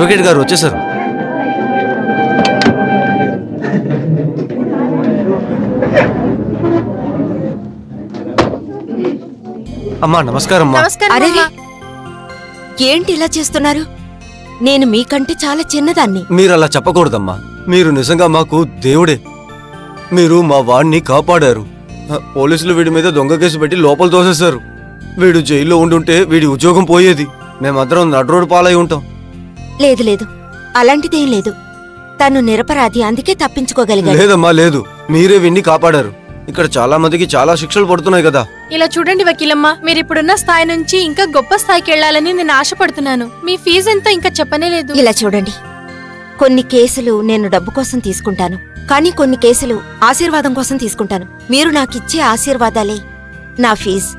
Advocate గారు వచ్చేసారు. అమ్మా నమస్కారం. ఏంటి ఇలా చేస్తున్నారు? నేను మీకంటే చాలా చిన్నదాన్ని. మీరు అలా చెప్పకూడదమ్మా. మీరు నిజంగా మాకు దేవుడే. మీరు మా వాడిని కాపాడారు. పోలీసులు వీడి మీద దొంగ కేసు పెట్టి లోపల తోసేశారు. వీడు జైల్లో ఉండుంటే వీడి ఉద్యోగం పోయేది. మేమందరం నడ్రోడ్డు పాలై ఉంటాం. లేదు లేదు, అలాంటిదేం లేదు. తను నిరపరాధి, అందుకే తప్పించుకోగలిగాడు. లేదమ్మా లేదు, మీరే వీడిని కాపాడారు. ఇక్కడ చాలా మందికి చాలా శిక్షలు పడుతున్నాయి కదా. ఇలా చూడండి వకీలమ్మ, మీరిప్పుడున్న స్థాయి నుంచి ఇంకా గొప్ప స్థాయికి వెళ్లాలని నేను ఆశపడుతున్నాను. మీ ఫీజు ఎంత ఇంకా చెప్పనే లేదు. ఇలా చూడండి, కొన్ని కేసులు నేను డబ్బు కోసం తీసుకుంటాను, కానీ కొన్ని కేసులు ఆశీర్వాదం కోసం తీసుకుంటాను. మీరు నాకిచ్చే ఆశీర్వాదాలే నా ఫీజు.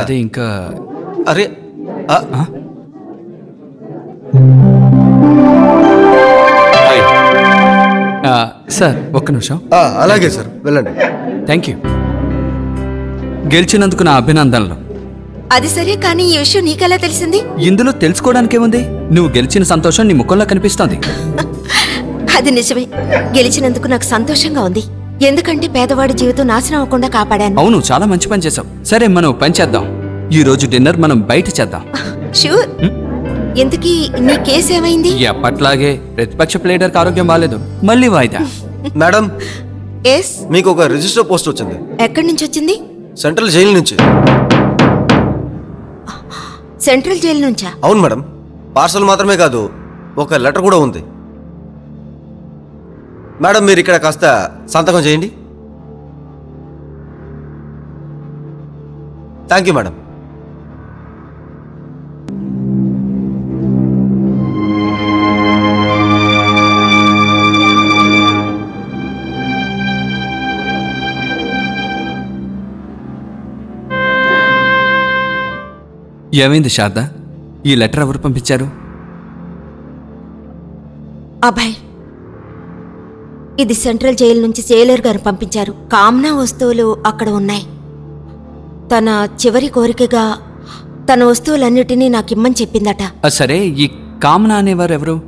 అదే ఇంకా అరే సార్ ఒక్క నిమిషం. అలాగే సార్, వెళ్ళండి. Thank you. గెలిచినందుకు నా అభినందనలు. అది సరే, కానీ ఈ విషయం నీకెలా తెలిసింది? ఇందులో తెలుసుకోవడానికేముంది? నువ్వు గెలిచిన సంతోషం నీ ముఖంలో కనిపిస్తోంది. అది నిజమే. గెలిచినందుకు నాకు సంతోషంగా ఉంది, ఎందుకంటే పేదవాడి జీవితం నాశనం అవ్వకుండా కాపాడాను. అవును, చాలా మంచి పని చేసావు. సరే, మనం పని చేద్దాం. ఈ రోజు డిన్నర్ మనం బయట చేద్దాం. షూర్. ఎందుకీ నీ కేసు ఏమైంది? ఎప్పట్లాగే ప్రతిపక్ష ప్లేడర్కి ఆరోగ్యం బాగాలేదు, మళ్ళీ వాయిదా. మేడం, ఎస్, మీకు ఒక రిజిస్టర్ పోస్ట్ వచ్చింది. ఎక్కడి నుంచి వచ్చింది? సెంట్రల్ జైలు నుంచి. సెంట్రల్ జైలు నుంచా? అవును మేడం. పార్సల్ మాత్రమే కాదు, ఒక లెటర్ కూడా ఉంది. మేడం, మీరు ఇక్కడ కాస్త సంతకం చేయండి. Thank you madam. ఏమైంది శారద? ఈ లెటర్ ఎవరు పంపించారు? అభయ్, ఇది సెంట్రల్ జైలు నుంచి జైలర్ గారు పంపించారు. కామ్నా వస్తువులు అక్కడ ఉన్నాయి. తన చివరి కోరికగా తన వస్తువులన్నిటినీ నాకిమ్మని చెప్పిందట. సరే, ఈ కామ్నా అనేవారు ఎవరు?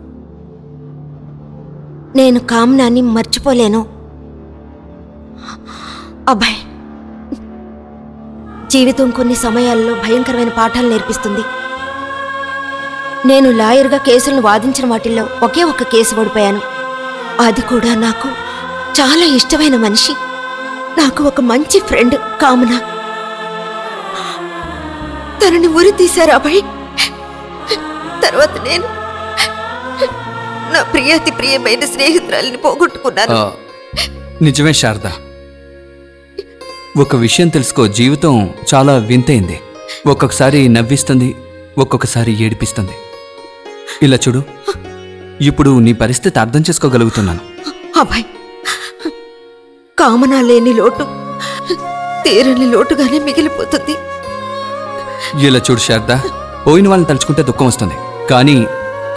నేను కామ్నాని మర్చిపోలేను అభయ్. జీవితం కొన్ని సమయాల్లో భయంకరమైన పాఠాలు నేర్పిస్తుంది. నేను లాయర్గా కేసులను వాదించిన వాటిల్లో ఒకే ఒక్క కేసు ఓడిపోయాను. అది కూడా నాకు చాలా ఇష్టమైన మనిషి, నాకు ఒక మంచి ఫ్రెండ్ కామన. తనని ఉరి తీశారు అభయ్. తర్వాత నేను నా ప్రియాతి ప్రియమైన స్నేహితురాలిని పోగొట్టుకున్నాను. నిజమే శారద, ఒక విషయం తెలుసుకో, జీవితం చాలా వింతైంది. ఒక్కొక్కసారి నవ్విస్తుంది, ఒక్కొక్కసారి ఏడిపిస్తుంది. ఇలా చూడు, ఇప్పుడు నీ పరిస్థితి అర్థం చేసుకోగలుగుతున్నాను. అభయ్, కామనా లేని లోటు తీరని లోటుగానే మిగిలిపోతుంది. ఇలా చూడు శారద, పోయిన వాళ్ళని తలుచుకుంటే దుఃఖం వస్తుంది, కానీ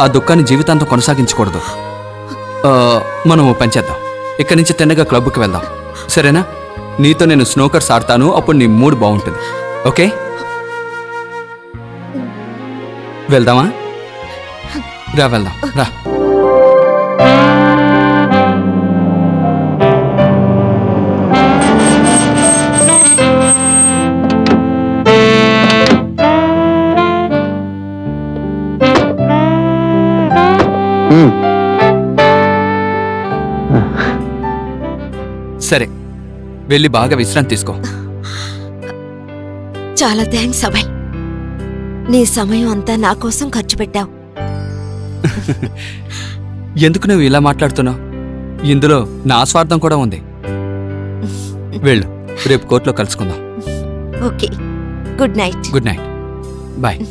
ఆ దుఃఖాన్ని జీవితాంతం కొనసాగించకూడదు. మనం పని చేద్దాం, ఇక్కడి నుంచి తిన్నగా క్లబ్కి వెళ్దాం, సరేనా? నీతో నేను స్నోకర్స్ ఆడతాను, అప్పుడు నీ మూడ్ బాగుంటుంది. ఓకే, వెళ్దామా? రా, వెళ్దాం, రా. సరే, వెళ్ళి బాగా విశ్రాంతి తీసుకో. చాలా థ్యాంక్స్ అభయ్, నీ సమయం అంతా నా కోసం ఖర్చు పెట్టావు. ఎందుకు నువ్వు ఇలా మాట్లాడుతున్నావు? ఇందులో నా స్వార్థం కూడా ఉంది. వెళ్ళు, రేపు కోర్టులో కలుసుకుందాం. Okay, good night. Good night, bye.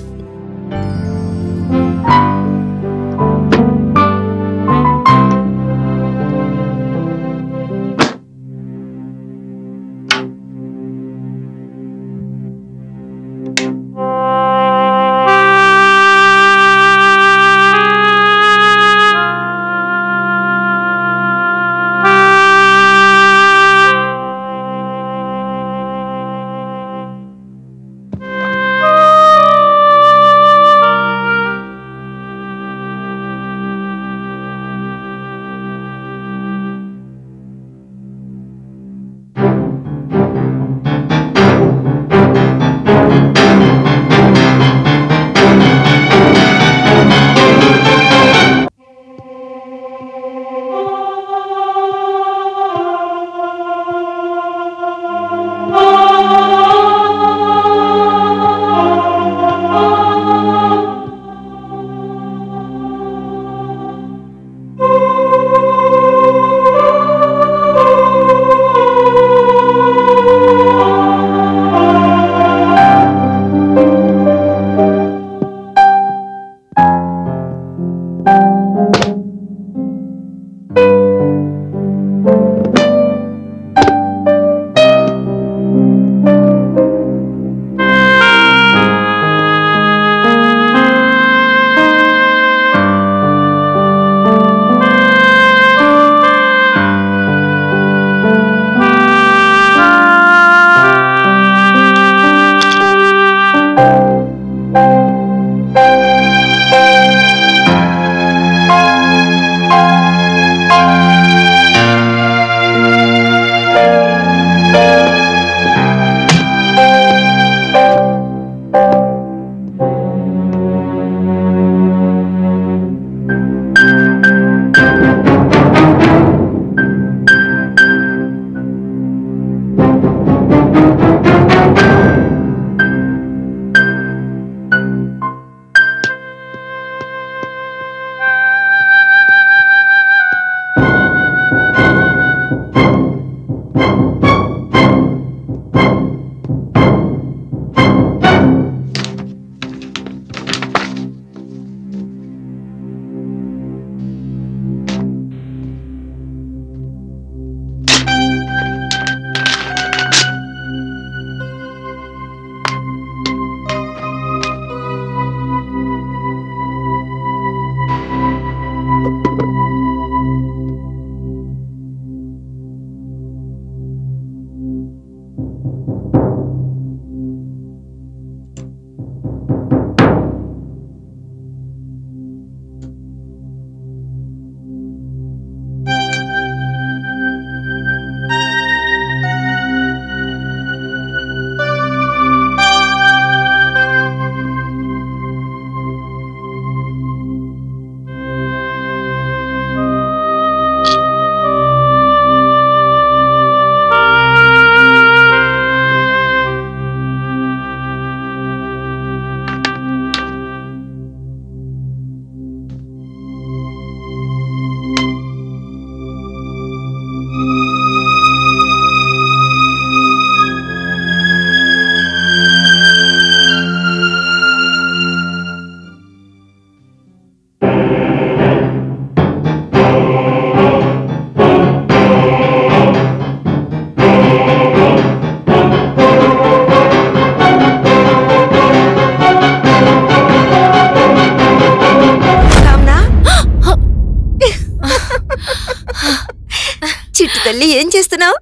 తల్లి ఏం చేస్తున్నావు?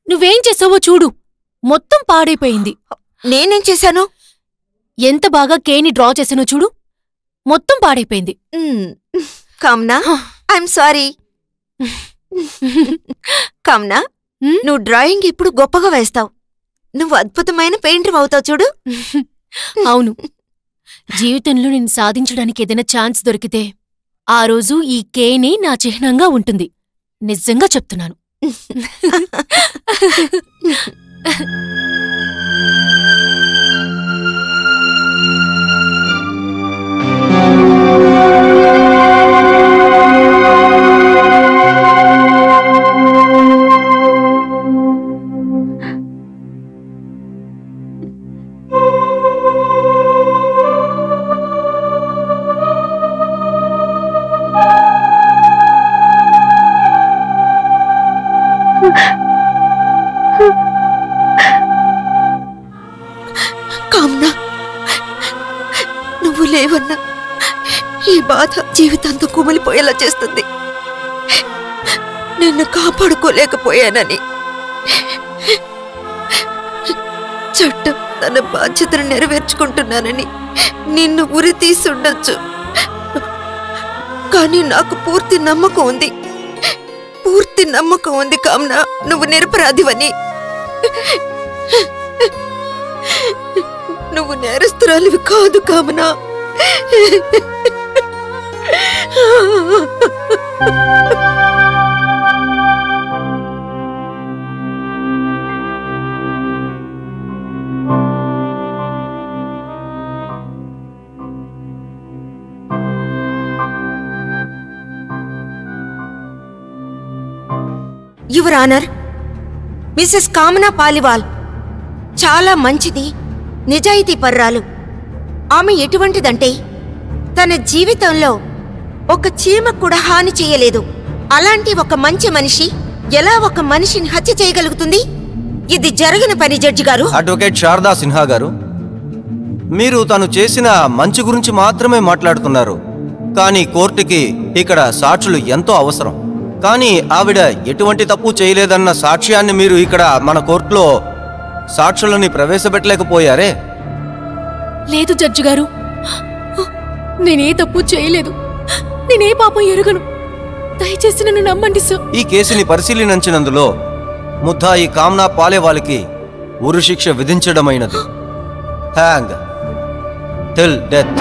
నువ్వేం చేసావో చూడు, మొత్తం పాడైపోయింది. నేనేం చేశాను? ఎంత బాగా కేని డ్రా చేసానో చూడు, మొత్తం పాడైపోయింది. Kamna, I'm sorry. కామ్నా, నువ్వు డ్రాయింగ్ ఇప్పుడు గొప్పగా వేస్తావు. నువ్వు అద్భుతమైన పెయింటర్ అవుతావు చూడు. అవును, జీవితంలో నేను సాధించడానికి ఏదైనా ఛాన్స్ దొరికితే ఆ రోజు ఈ కేనే నా చిహ్నంగా ఉంటుంది. నిజంగా చెప్తున్నాను. కామ్నా, నువ్వు లేవన్నా ఈ బాధ జీవితాంతం కుమిలిపోయేలా చేస్తుంది. నిన్ను కాపాడుకోలేకపోయానని, చట్టం తన బాధ్యతను నెరవేర్చుకుంటున్నానని నిన్ను ఉరి తీసుండొచ్చు. కానీ నాకు పూర్తి నమ్మకం ఉంది కామ్నా, నువ్వు నిరపరాధివని. నువ్వు నేరస్తురాలివి కాదు కామనా. యువర్ ఆనర్, మిసెస్ కామనా పాలివాల్ చాలా మంచిది, నిజాయితీ పర్రాలు. ఆమె ఎటువంటిదంటే తన జీవితంలో ఒక చీమ కూడా హాని చేయలేదు. అలాంటి ఒక మంచి మనిషి ఎలా ఒక మనిషిని హత్య చేయగలుగుతుంది? ఇది జరగని పని జడ్జి గారు. అడ్వకేట్ శారదా సిన్హా గారు, మీరు తను చేసిన మంచి గురించి మాత్రమే మాట్లాడుతున్నారు. కానీ కోర్టుకి ఇక్కడ సాక్షులు ఎంతో అవసరం. కానీ ఆవిడ ఎటువంటి తప్పు చేయలేదన్న సాక్ష్యాన్ని మీరు ఇక్కడ మన కోర్టులో సాక్షులని ప్రవేశపెట్టలేకపోయారే? లేదు జడ్జి గారు, నేనే తప్పు చేయలేదు, నేనే పాపం ఎరుగను. దయచేసి నన్ను నమ్మండి సార్. ఈ కేసుని పరిశీలించినందులో ముద్దాయి కామ్నా పాలేవాల్కి ఉరిశిక్ష విధించడమైనది. Hang till death.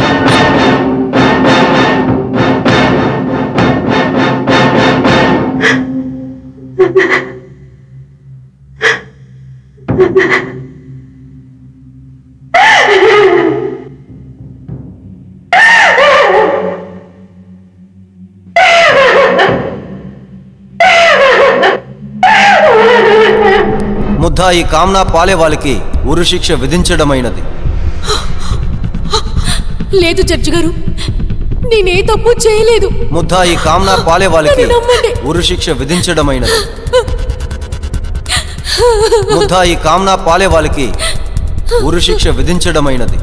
ముద్దాయి కామ్నా పాలేవాల్కి ఉరిశిక్ష విధించడమైనది. లేదు జడ్జి గారు, నేనే తప్పు చేయలేదు. ముద్దాయి కామ్నా పాలేవాల్కి ఉరిశిక్ష విధించడమైనది. ముద్దాయి కామ్నా పాలేవాల్కి ఉరిశిక్ష విధించడమైనది.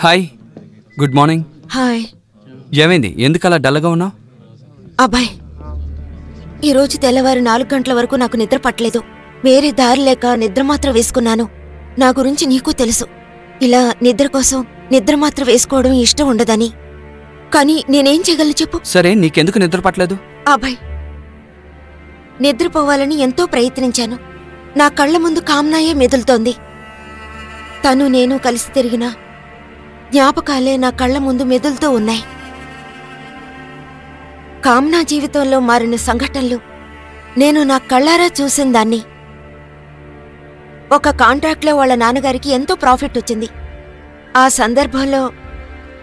Hi, good morning. హాయ్. ఏమైంది, ఎందుకు అలా డల్గా ఉన్నావు? అబ్బాయ్, ఈరోజు తెల్లవారు 4 గంటల వరకు నాకు నిద్ర పట్టలేదు. వేరే దారి లేక నిద్ర మాత్ర వేసుకున్నాను. నా గురించి నీకు తెలుసు, ఇలా నిద్ర కోసం నిద్ర మాత్ర వేసుకోవడం ఇష్టం ఉండదని. కానీ నేనేం చేయగలను చెప్పు? సరే, నీకెందుకు నిద్ర పట్టలేదు? అబ్బాయ్, నిద్రపోవాలని ఎంతో ప్రయత్నించాను. నా కళ్ల ముందు కామ్నాయే మెదులుతోంది. తను నేను కలిసి తిరిగిన జ్ఞాపకాలే నా కళ్ల ముందు మెదులుతూ ఉన్నాయి. కామ్నా జీవితంలో మారిన సంఘటనలు నేను నా కళ్ళారా చూసిన దాన్ని. ఒక కాంట్రాక్ట్లో వాళ్ళ నాన్నగారికి ఎంతో ప్రాఫిట్ వచ్చింది. ఆ సందర్భంలో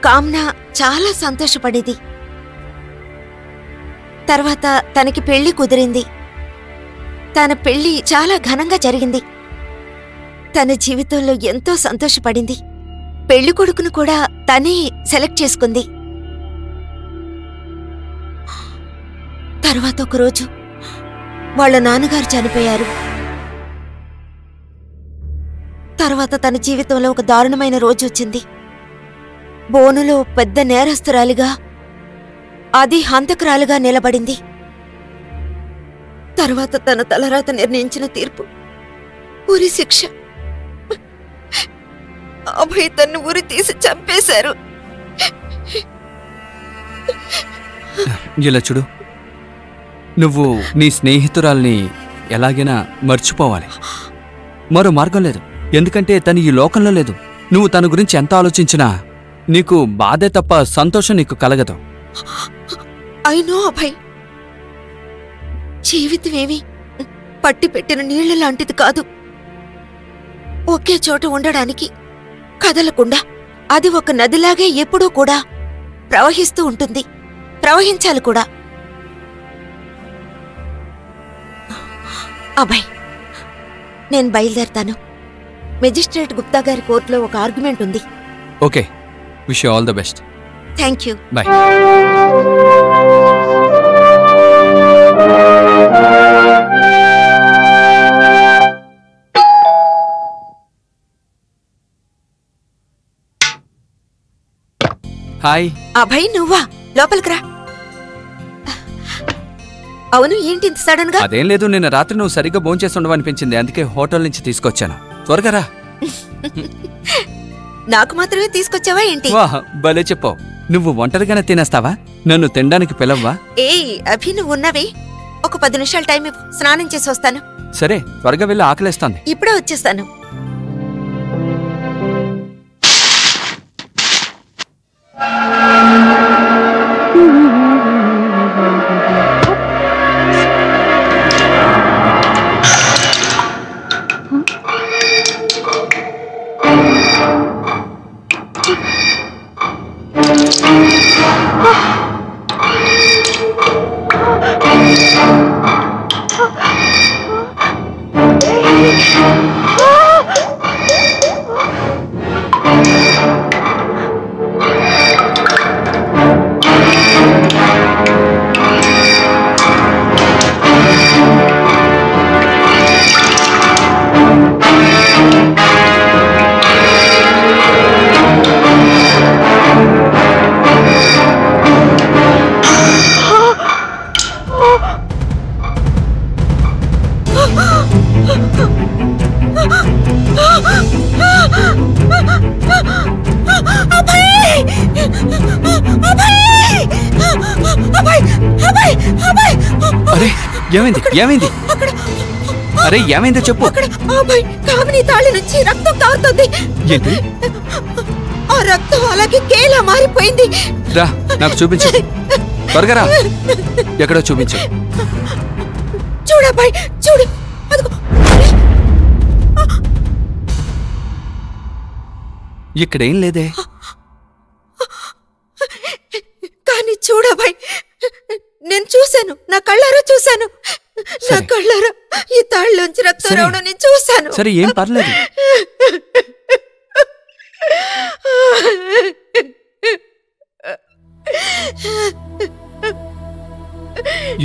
కామ్నా చాలా సంతోషపడేది. తర్వాత తనకి పెళ్లి కుదిరింది. తన పెళ్లి చాలా ఘనంగా జరిగింది. తన జీవితంలో ఎంతో సంతోషపడింది. పెళ్లి కొడుకును కూడా తనే సెలెక్ట్ చేసుకుంది. తర్వాత ఒకరోజు వాళ్ళ నాన్నగారు చనిపోయారు. తర్వాత తన జీవితంలో ఒక దారుణమైన రోజు వచ్చింది. బోనులో పెద్ద నేరస్తురాలిగా, అది హంతకురాలుగా నిలబడింది. తర్వాత తన తలరాత నిర్ణయించిన తీర్పు ఉరి శిక్ష. అభయ్ తన్ను ఉరి తీసి చంపేశారు. ఇలా చూడు, నువ్వు నీ స్నేహితురాల్ని ఎలాగైనా మర్చిపోవాలి. మరో మార్గం లేదు, ఎందుకంటే తను ఈ లోకంలో లేదు. నువ్వు తన గురించి ఎంత ఆలోచించినా నీకు బాధే తప్ప సంతోషం నీకు కలగదు. అయినో అభయ్, జీవితమేమి పట్టి పెట్టిన నీళ్ల లాంటిది కాదు. ఒకే చోట ఉండడానికి కదలకుండా అది ఒక నదిలాగే ఎప్పుడూ కూడా ప్రవహిస్తూ ఉంటుంది. ప్రవహించాలి కూడా. అభయ్, నేను బయలుదేరతాను. మెజిస్ట్రేట్ గుప్తా గారి కోర్టులో ఒక ఆర్గ్యుమెంట్ ఉంది. Okay, wish you all the best. Thank you. Bye. Hi. Abhay, నువ్వా? లోపలికి రా. అవును, ఏంటి ఇంత సడన్ గా? అదేం లేదు, నిన్న రాత్రి నువ్వు సరిగ్గా భోంచేస్తుండవనిపించింది, అందుకే హోటల్ నుంచి తీసుకొచ్చాను. త్వరగా రా. నాకు మాత్రమే తీసుకొచ్చావా ఏంటి? వాహ్, భలే చెప్పావు. నువ్వు ఒంటరిగానే తినేస్తావా? నన్ను తినడానికి పిలవ్వా? ఏయ్ అభి, నువ్వు ఉన్నవి. ఒక 10 నిమిషాలు టైం ఇవ్వు, స్నానం చేసి వస్తాను. సరే, త్వరగా వెళ్ళి, ఆకలేస్తాంది. ఇప్పుడే వచ్చేస్తాను. అరే, ఏమైంది? ఏమైంది? అరే, ఏమైందో చెప్పు. అభయ్, కామిని తాళి నుంచి రక్తం కారుతుంది. ఏంటి? ఆ రక్తం అలాగే కేలా మారిపోయింది. రా, నాకు చూపించు. త్వరగా రా. ఎక్కడో చూపించు. చూడబ్బాయ్, చూడు. అదిగో. ఇక్కడేం లేదే. కానీ చూడబ్బాయ్, నేను చూశాను, నా కళ్ళారా చూశాను. నా కళ్ళారా ఈ తాళ్ళలోంచి రక్తం రావడం నేను చూశాను. సరే, ఏం పర్లేదు.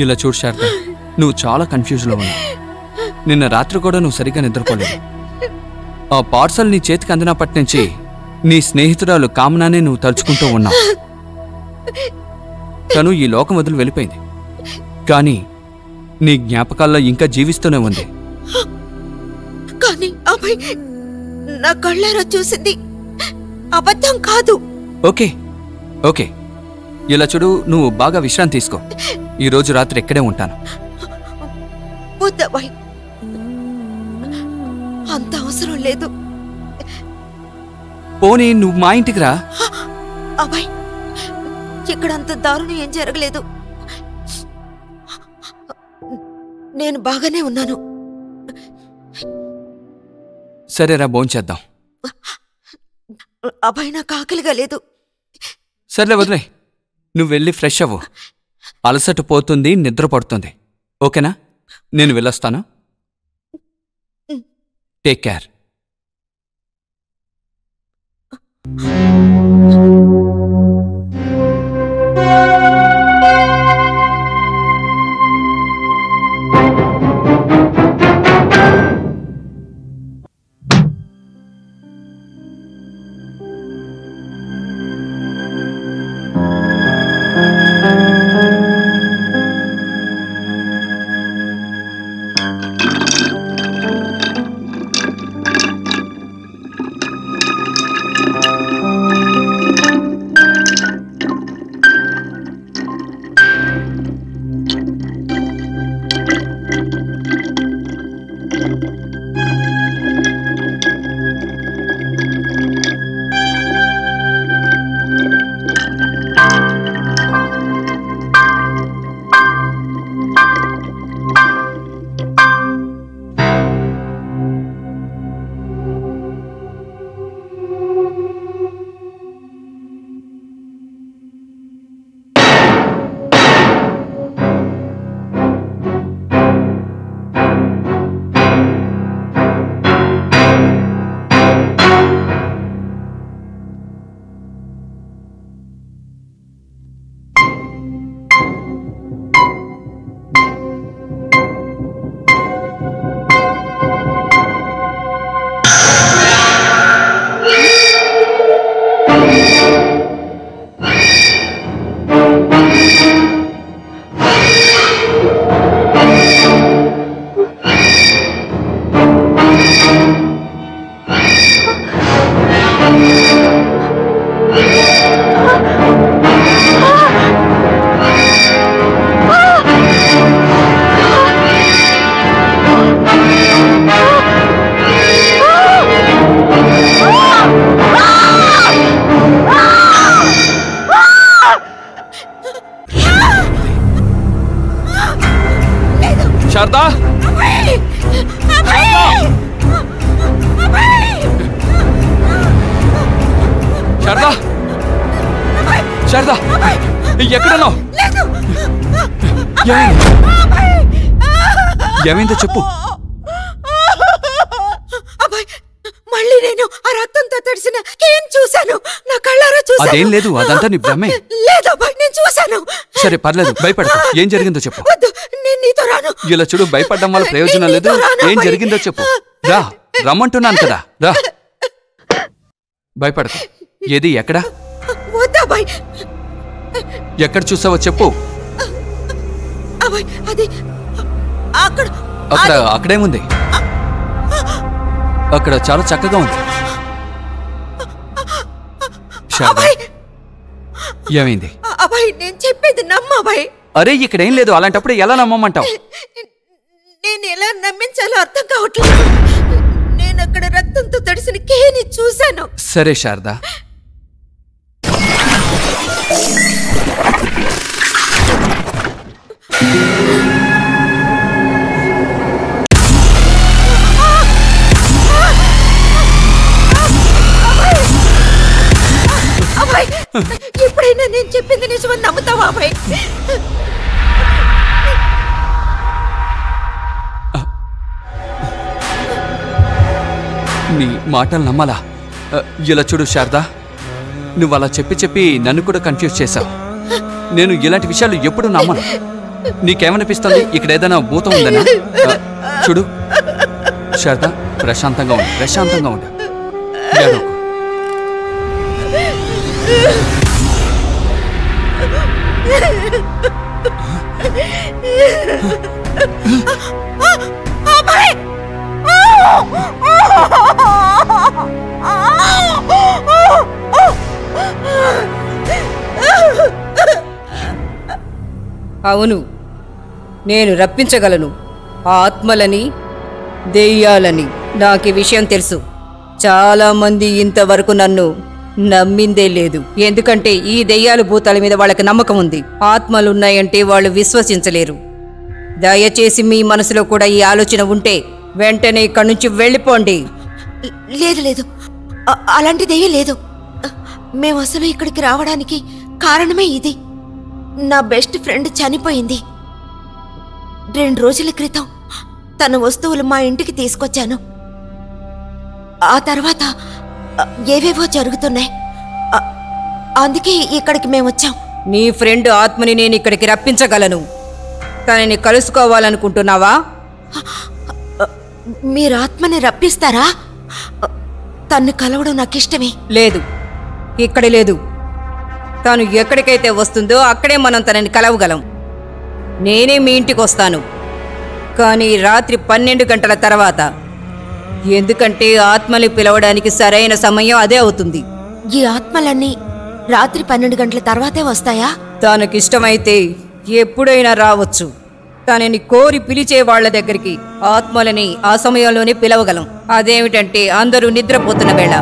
ఇలా చూడు శారద, నువ్వు చాలా కన్ఫ్యూజ్లో ఉన్నావు. నిన్న రాత్రి కూడా నువ్వు సరిగ్గా నిద్రపోలేదు. ఆ పార్సల్ నీ చేతికి అందినప్పటి నుంచి నీ స్నేహితురాలు కామనానే నువ్వు తలుచుకుంటూ ఉన్నావు. తను ఈ లోకం వదిలి వెళ్ళిపోయింది, కానీ నీ జ్ఞాపకాల్లో ఇంకా జీవిస్తూనే ఉంది. కానీ అభయ్ నా కళ్ళారా చూసింది అబద్ధం కాదు. ఓకే ఓకే, ఇలా చూడు, నువ్వు బాగా విశ్రాంతి తీసుకో. ఈరోజు రాత్రి ఇక్కడే ఉంటాను. వద్దభయ్, అంత అవసరం లేదు. పోనీ నువ్వు మా ఇంటికి రా. అభయ్, ఇక్కడ అంత దారుణం ఏం జరగలేదు. నేను బాగానే ఉన్నాను. సరేరా, భోంచేద్దాం. అభయ్, నాకు ఆకలిగా లేదు. సర్లే వదిలే, నువ్వు వెళ్ళి ఫ్రెష్ అవ్వు. అలసట పోతుంది, నిద్ర పడుతుంది. ఓకేనా? నేను వెళ్ళొస్తాను. Take care. శారదా, శారదా, శారదా, ఎక్కడున్నావు? ఏమైందో చెప్పు. మళ్ళీ నేను ఆ రక్తంతో తడిసిన కేన్ చూశాను. నా కళ్ళారా చూశాను. అదేం లేదు, అదంతా నీ భ్రమే. లేదు అబ్బాయి, నేను చూశాను. సరే పర్లేదు, భయపడకు. ఏం జరిగిందో చెప్పు. వద్దు, నేను నీతో రాను. ఇలా చూడు, భయపడడం వల్ల ప్రయోజనం లేదు. ఏం జరిగిందో చెప్పు. రా, రమ్మంటున్నాను కదా, రా. భయపడకు. ఏది, ఎక్కడా? వద్దు అబ్బాయి. ఎక్కడ చూసావో చెప్పు. అబ్బాయి, అది అక్కడ. అక్కడేముంది? అక్కడ చాలా చక్కగా ఉంది. ఏమైంది? అబ్బాయి, నేను చెప్పేది నమ్ము అబ్బాయి. అరే, ఇక్కడేం లేదు. అలాంటప్పుడు ఎలా నమ్మమంటావు? నేను ఎలా నమ్మించాలో అర్థం కావట్లేదు. నేను అక్కడ రక్తంతో తడిసిన కేని చూశాను. సరే శారదా, ఎప్పుడైనా నేను చెప్పింది నిజమని నమ్ముతావా అబ్బాయి? నీ మాటలు నమ్మాలా? ఇలా చూడు శారదా, నువ్వు అలా చెప్పి నన్ను కూడా కన్ఫ్యూజ్ చేశావు. నేను ఇలాంటి విషయాలు ఎప్పుడు నమ్మను. నీకేమనిపిస్తుంది? ఇక్కడ ఏదైనా భూతం ఉందనా? చూడు శారదా, ప్రశాంతంగా ఉండు. అవును, నేను రప్పించగలను ఆత్మలని, దెయ్యాలని. నాకు ఈ విషయం తెలుసు. చాలా మంది ఇంతవరకు నన్ను నమ్మిందే లేదు. ఎందుకంటే ఈ దెయ్యాలు భూతాల మీద వాళ్ళకి నమ్మకం ఉంది. ఆత్మలున్నాయంటే వాళ్ళు విశ్వసించలేరు. దయచేసి మీ మనసులో కూడా ఈ ఆలోచన ఉంటే వెంటనే ఇక్కడి నుంచి వెళ్ళిపోండి. లేదు లేదు, అలాంటిదేమీ లేదు. మేము అసలు ఇక్కడికి రావడానికి కారణమే ఇది. నా బెస్ట్ ఫ్రెండ్ చనిపోయింది. 2 రోజుల క్రితం తన వస్తువులు మా ఇంటికి తీసుకొచ్చాను. ఆ తర్వాత ఏవేవో జరుగుతున్నాయి. అందుకే ఇక్కడికి మేమొచ్చాం. నీ ఫ్రెండ్ ఆత్మని నేను ఇక్కడికి రప్పించగలను. తనని కలుసుకోవాలనుకుంటున్నావా? మీరు ఆత్మని రప్పిస్తారా? తన్ను కలవడం నాకిష్టమే. లేదు, ఇక్కడ లేదు. తను ఎక్కడికైతే వస్తుందో అక్కడే మనం తనని కలవగలం. నేనే మీ ఇంటికి వస్తాను, కానీ రాత్రి 12 గంటల తర్వాత. ఎందుకంటే ఆత్మని పిలవడానికి సరైన సమయం అదే అవుతుంది. ఈ ఆత్మలన్నీ రాత్రి 12 గంటల తర్వాతే వస్తాయా? తనకిష్టమైతే ఎప్పుడైనా రావచ్చు. తనని కోరి పిలిచే వాళ్ల దగ్గరికి ఆత్మలని ఆ సమయంలోనే పిలవగలం. అదేమిటంటే అందరూ నిద్రపోతున్న వేళ.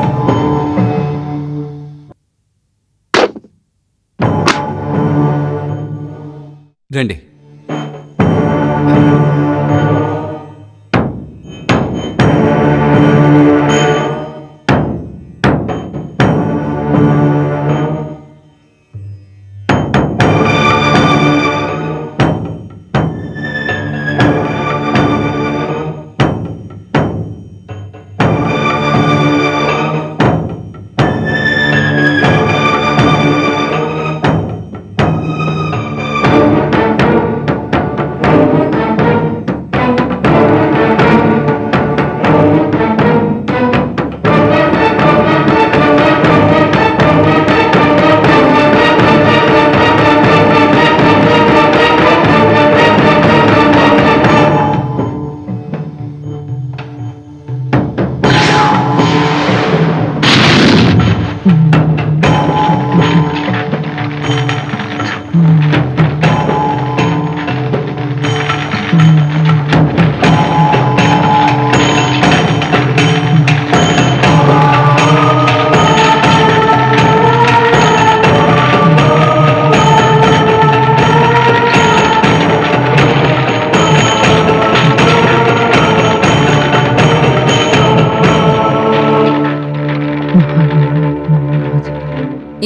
రండి.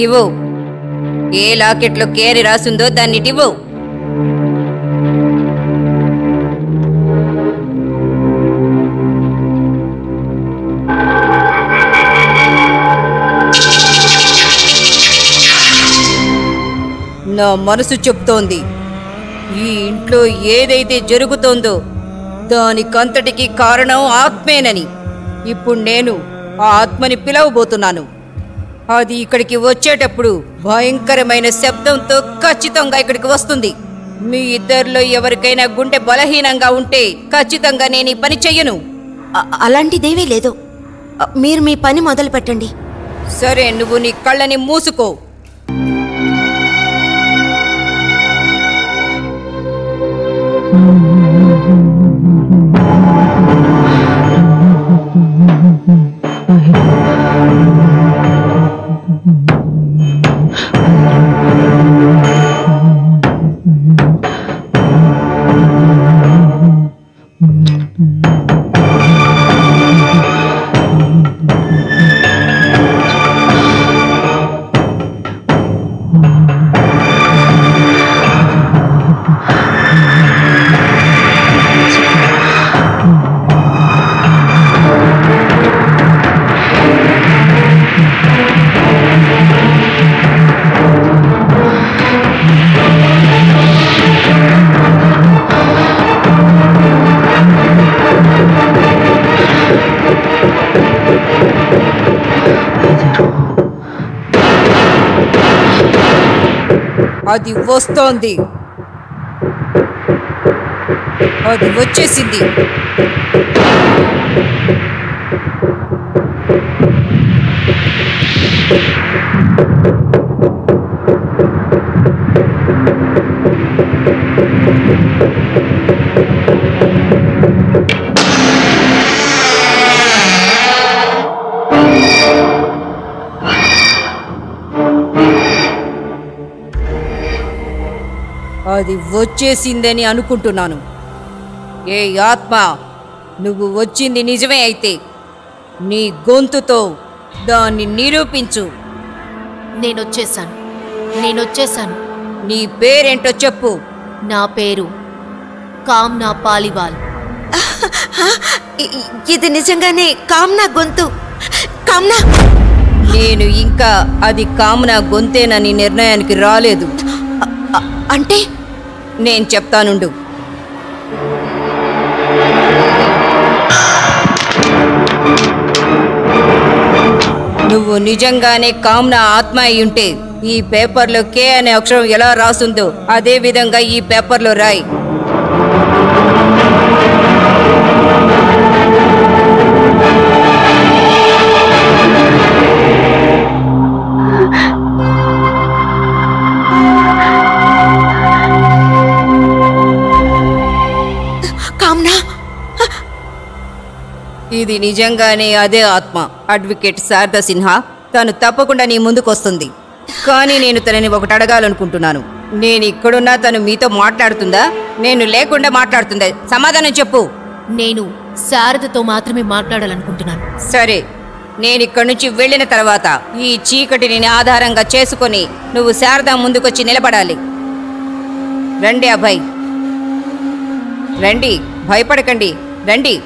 ఇవ్వు. ఏ లాకెట్లో కేరి రాసుందో దాన్నిటివ్వు. నా మనసు చెప్తోంది, ఈ ఇంట్లో ఏదైతే జరుగుతోందో దానికంతటికి కారణం ఆత్మేనని. ఇప్పుడు నేను ఆ ఆత్మని పిలవబోతున్నాను. అది ఇక్కడికి వచ్చేటప్పుడు భయంకరమైన శబ్దంతో ఖచ్చితంగా ఇక్కడికి వస్తుంది. మీ ఇద్దరిలో ఎవరికైనా గుండె బలహీనంగా ఉంటే ఖచ్చితంగా నేను ఈ పని చెయ్యను. అలాంటిదేమీ లేదు. మీరు మీ పని మొదలు పెట్టండి. సరే, నువ్వు నీ కళ్ళని మూసుకో. అది వస్తోంది, అది వచ్చేసింది. అది వచ్చేసిందని అనుకుంటున్నాను. ఏ ఆత్మ, నువ్వు వచ్చింది నిజమే అయితే నీ గొంతుతో దాన్ని నిరూపించు. నేనొచ్చేశాను. నీ పేరేంటో చెప్పు. నా పేరు కామ్నా పాలివాల్. ఇది నిజంగానే కామ్నా గొంతు. కామ్నా, నేను ఇంకా అది కామ్నా గొంతేనని నిర్ణయానికి రాలేదు. అంటే నేను చెప్తానుండు. నువ్వు నిజంగానే కామ్నా ఆత్మ అయి ఉంటే ఈ పేపర్లో కే అనే అక్షరం ఎలా రాసుందో అదే విధంగా ఈ పేపర్లో రాయి. ఇది నిజంగానే అదే ఆత్మ, అడ్వకేట్ శారదా సిన్హా. తను తప్పకుండా నీ ముందుకొస్తుంది. కానీ నేను తనని ఒకటి అడగాలనుకుంటున్నాను. నేను ఇక్కడున్నా తను మీతో మాట్లాడుతుందా, నేను లేకుండా మాట్లాడుతుందా? సమాధానం చెప్పు. నేను శారదతో మాత్రమే మాట్లాడాలనుకుంటున్నాను. సరే, నేను ఇక్కడి నుంచి వెళ్ళిన తర్వాత ఈ చీకటిని ఆధారంగా చేసుకొని నువ్వు శారదా ముందుకొచ్చి నిలబడాలి. రండి అభయ్, రండి, భయపడకండి, రండి.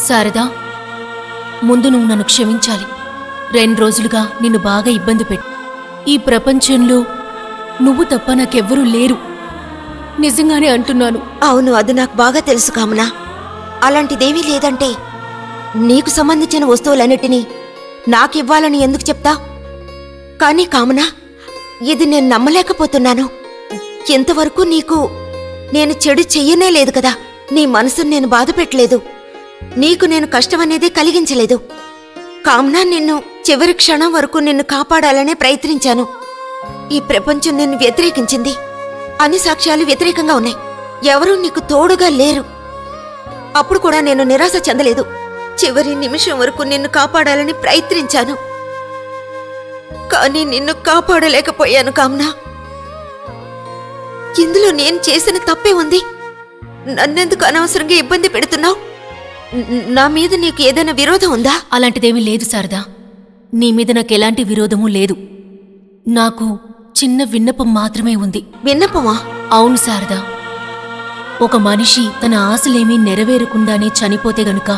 శారదా, ముందు నువ్వు నన్ను క్షమించాలి. 2 రోజులుగా నిన్ను బాగా ఇబ్బంది పెట్టి, ఈ ప్రపంచంలో నువ్వు తప్ప నాకెవ్వరూ లేరు. నిజంగానే అంటున్నాను. అవును, అది నాకు బాగా తెలుసు కామనా. అలాంటిదేమీ లేదంటే నీకు సంబంధించిన వస్తువులన్నిటినీ నాకివ్వాలని ఎందుకు చెప్తా? కానీ కామనా, ఇది నేను నమ్మలేకపోతున్నాను. ఇంతవరకు నీకు నేను చెడు చెయ్యనే లేదు కదా. నీ మనసును నేను బాధ పెట్టలేదు, నీకు నేను కష్టమనేదే కలిగించలేదు. కామనా, నిన్ను చివరి క్షణం వరకు నిన్ను కాపాడాలనే ప్రయత్నించాను. ఈ ప్రపంచం నిన్ను వ్యతిరేకించింది, అన్ని సాక్ష్యాలు వ్యతిరేకంగా ఉన్నాయి. ఎవరూ నీకు తోడుగా లేరు. అప్పుడు కూడా నేను నిరాశ చెందలేదు. చివరి నిమిషం వరకు నిన్ను కాపాడాలని ప్రయత్నించాను, కానీ నిన్ను కాపాడలేకపోయాను. కామనా, ఇందులో నేను చేసిన తప్పే ఉంది. నన్నెందుకు అనవసరంగా ఇబ్బంది పెడుతున్నావు? నా మీద నీకు ఏదైనా విరోధం ఉందా? అలాంటిదేమీ లేదు శారదా. నీ మీద నాకెలాంటి విరోధమూ లేదు. నాకు చిన్న విన్నపం మాత్రమే ఉంది. విన్నపమా? అవును శారదా. ఒక మనిషి తన ఆశలేమీ నెరవేరకుండానే చనిపోతే గనుక,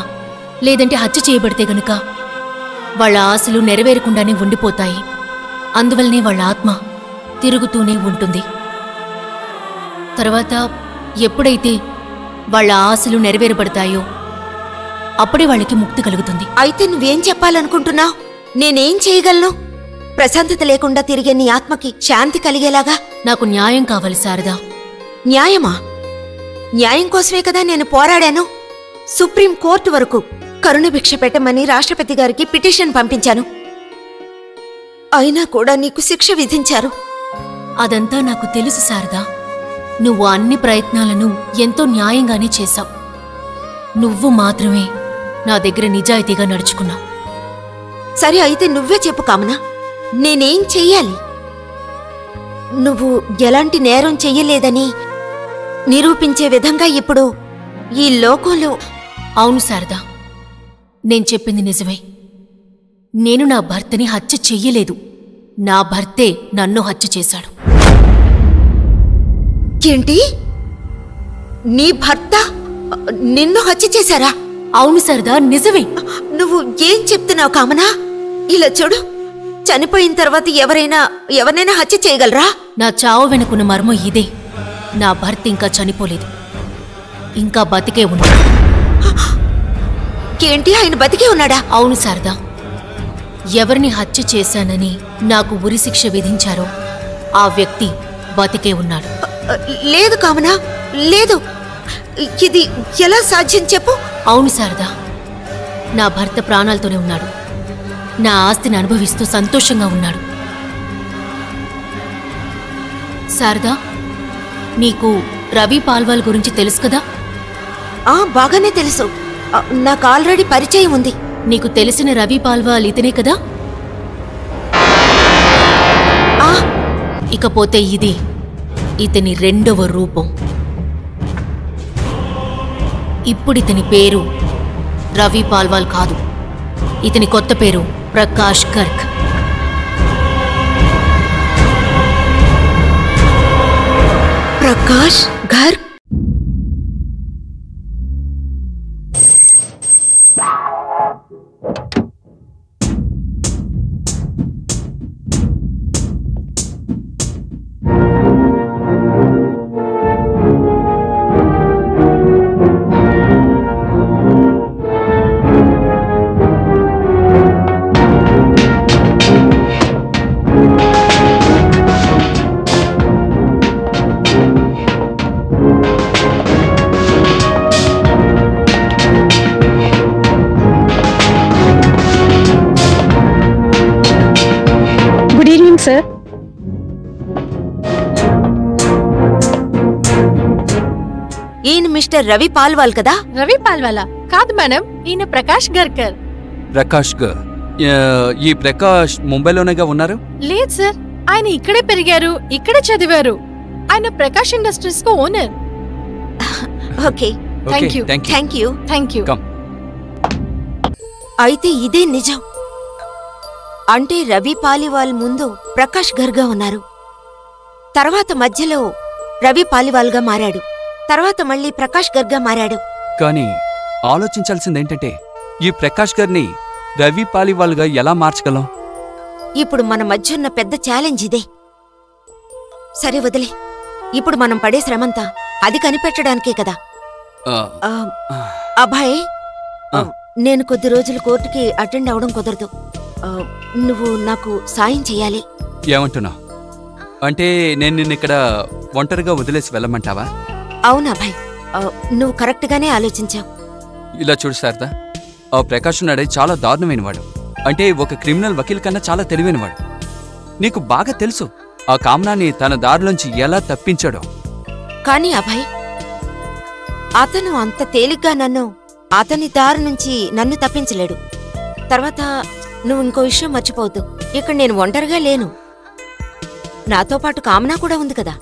లేదంటే హత్య చేయబడితే గనుక వాళ్ళ ఆశలు నెరవేరకుండానే ఉండిపోతాయి. అందువల్లనే వాళ్ళ ఆత్మ తిరుగుతూనే ఉంటుంది. తర్వాత ఎప్పుడైతే వాళ్ళ ఆశలు నెరవేరబడతాయో అప్పుడే వాళ్ళకి ముక్తి కలుగుతుంది. అయితే నువ్వేం చెప్పాలనుకుంటున్నావు? నేనేం చేయగలను? ప్రశాంతత లేకుండా తిరిగే నీ ఆత్మకి శాంతి కలిగేలాగా నాకు న్యాయం కావాలి శారదా. న్యాయమా? న్యాయం కోసమే కదా నేను పోరాడాను. సుప్రీం కోర్టు వరకు కరుణ భిక్ష పెట్టమని రాష్ట్రపతి గారికి పిటిషన్ పంపించాను. అయినా కూడా నీకు శిక్ష విధించారు. అదంతా నాకు తెలుసు శారదా. నువ్వు అన్ని ప్రయత్నాలను ఎంతో న్యాయంగానే చేశావు. నువ్వు మాత్రమే నా దగ్గర నిజాయితీగా నడుచుకున్నావు. సరే, అయితే నువ్వే చెప్పు కామనా, నేనేం చెయ్యాలి? నువ్వు ఎలాంటి నేరం చెయ్యలేదని నిరూపించే విధంగా ఇప్పుడు ఈ లోకంలో... అవును శారదా, నేను చెప్పింది నిజమే. నేను నా భర్తని హత్య చెయ్యలేదు. నా భర్తే నన్ను హత్య చేశాడు. ఏంటి? నీ భర్త నిన్ను హత్య చేశారా? అవును సర్దార్, నిజమే. నువ్వు ఏం చెప్తున్నావు కామనా? ఇలా చూడు, చనిపోయిన తర్వాత ఎవరినైనా హత్య చేయగలరా? నా చావు వెనుకున్న మర్మం ఇదే. నా భర్త ఇంకా చనిపోలేదు, ఇంకా బతికే ఉన్నాడు. ఏంటి, ఆయన బతికే ఉన్నాడా? అవును శారదా, ఎవరిని హత్య చేశానని నాకు ఉరిశిక్ష విధించారో ఆ వ్యక్తి బతికే ఉన్నాడు. లేదు కామనా, లేదు. ఇది ఎలా సాధ్యం చెప్పు? అవును శారదా, నా భర్త ప్రాణాలతోనే ఉన్నాడు. నా ఆస్తిని అనుభవిస్తూ సంతోషంగా ఉన్నాడు. శారదా, నీకు రవి పాల్వాల్ గురించి తెలుసు కదా? బాగానే తెలుసు. నాకు ఆల్రెడీ పరిచయం ఉంది. నీకు తెలిసిన రవి పాల్వాల్ ఇతనే కదా? ఇకపోతే ఇది ఇతని రెండవ రూపం. ఇప్పుడు ఇతని పేరు రవి పాల్వాల్ కాదు, ఇతని కొత్త పేరు ప్రకాష్ గర్గ్. ప్రకాష్ గర్గ్? సార్, ఈయన మిస్టర్ రవి పాల్వాల్ కదా? రవి పాల్వాలా కాదు మేడం, ఈయన ప్రకాష్ గర్కర్. ప్రకాష్ గర్? ఈ ప్రకాష్ ముంబైలోనేగా ఉన్నారు? లేదు సార్, ఆయన ఇక్కడే పెరిగారు, ఇక్కడే చదివారు. ఆయన ప్రకాష్ ఇండస్ట్రీస్ కు owner. Okay, thank you. Thank you. Thank you. అయితే ఇదే నిజం అంటే రవి పాలివాల్ ముందు ప్రకాష్ గర్గా ఉన్నారు, తర్వాత మధ్యలో రవి పాలివాల్గా మారాడు, తర్వాత మళ్ళీ ప్రకాష్ గర్గా మారాడు. కానీ ఆలోచించాల్సిందేంటంటే ఈ ప్రకాష్ గర్ని రవి పాలివాల్గా ఎలా మార్చగలం? ఇప్పుడు మన మధ్య ఉన్న పెద్ద ఛాలెంజ్ ఇదే. సరే వదిలే, ఇప్పుడు మనం పడే శ్రమంతా అది కనిపెట్టడానికే కదా. అభయ్, నేను కొద్ది రోజులు కోర్టుకి అటెండ్ అవడం కుదరదు. నువ్వు నాకు సాయం చెయ్యాలి. ఏమంటున్నావు? అంటే నేను నిన్నిక్కడ ఒంటరిగా వదిలేసి వెళ్ళమంటావా? అవునా అభయ్, నువ్వు కరెక్ట్గానే ఆలోచించావు. ఇలా చూడు శారదా, ఆ ప్రకాష్ నాడే చాలా దారుణమైనవాడు. అంటే ఒక క్రిమినల్ వకీల్ కన్నా చాలా తెలివైనవాడు. నీకు బాగా తెలుసు ఆ కామనాన్ని తన దారిలోంచి ఎలా తప్పించాడో. కానీ అభయ్, అతను అంత తేలిగ్గా అతని దారి నుంచి నన్ను తప్పించలేడు. తర్వాత నువ్వు ఇంకో విషయం మర్చిపోవద్దు, ఇక్కడ నేను ఒంటరిగా లేను, నాతో పాటు కామనా కూడా ఉంది కదా.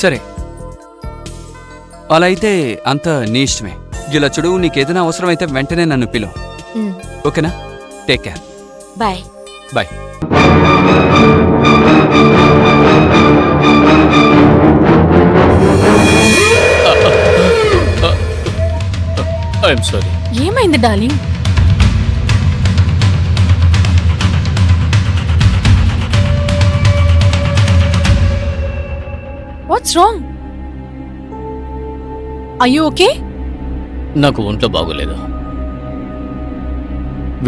సరే, అలా అయితే అంత నీ ఇష్టమే. ఇలా చూడు, నీకేదైనా అవసరమైతే వెంటనే నన్ను పిలు, ఓకేనా? Take care. Bye. Bye. I'm sorry. ఏమైంది darling? What's wrong? Are you okay? నాకు ఒంట్లో బాగోలేదు,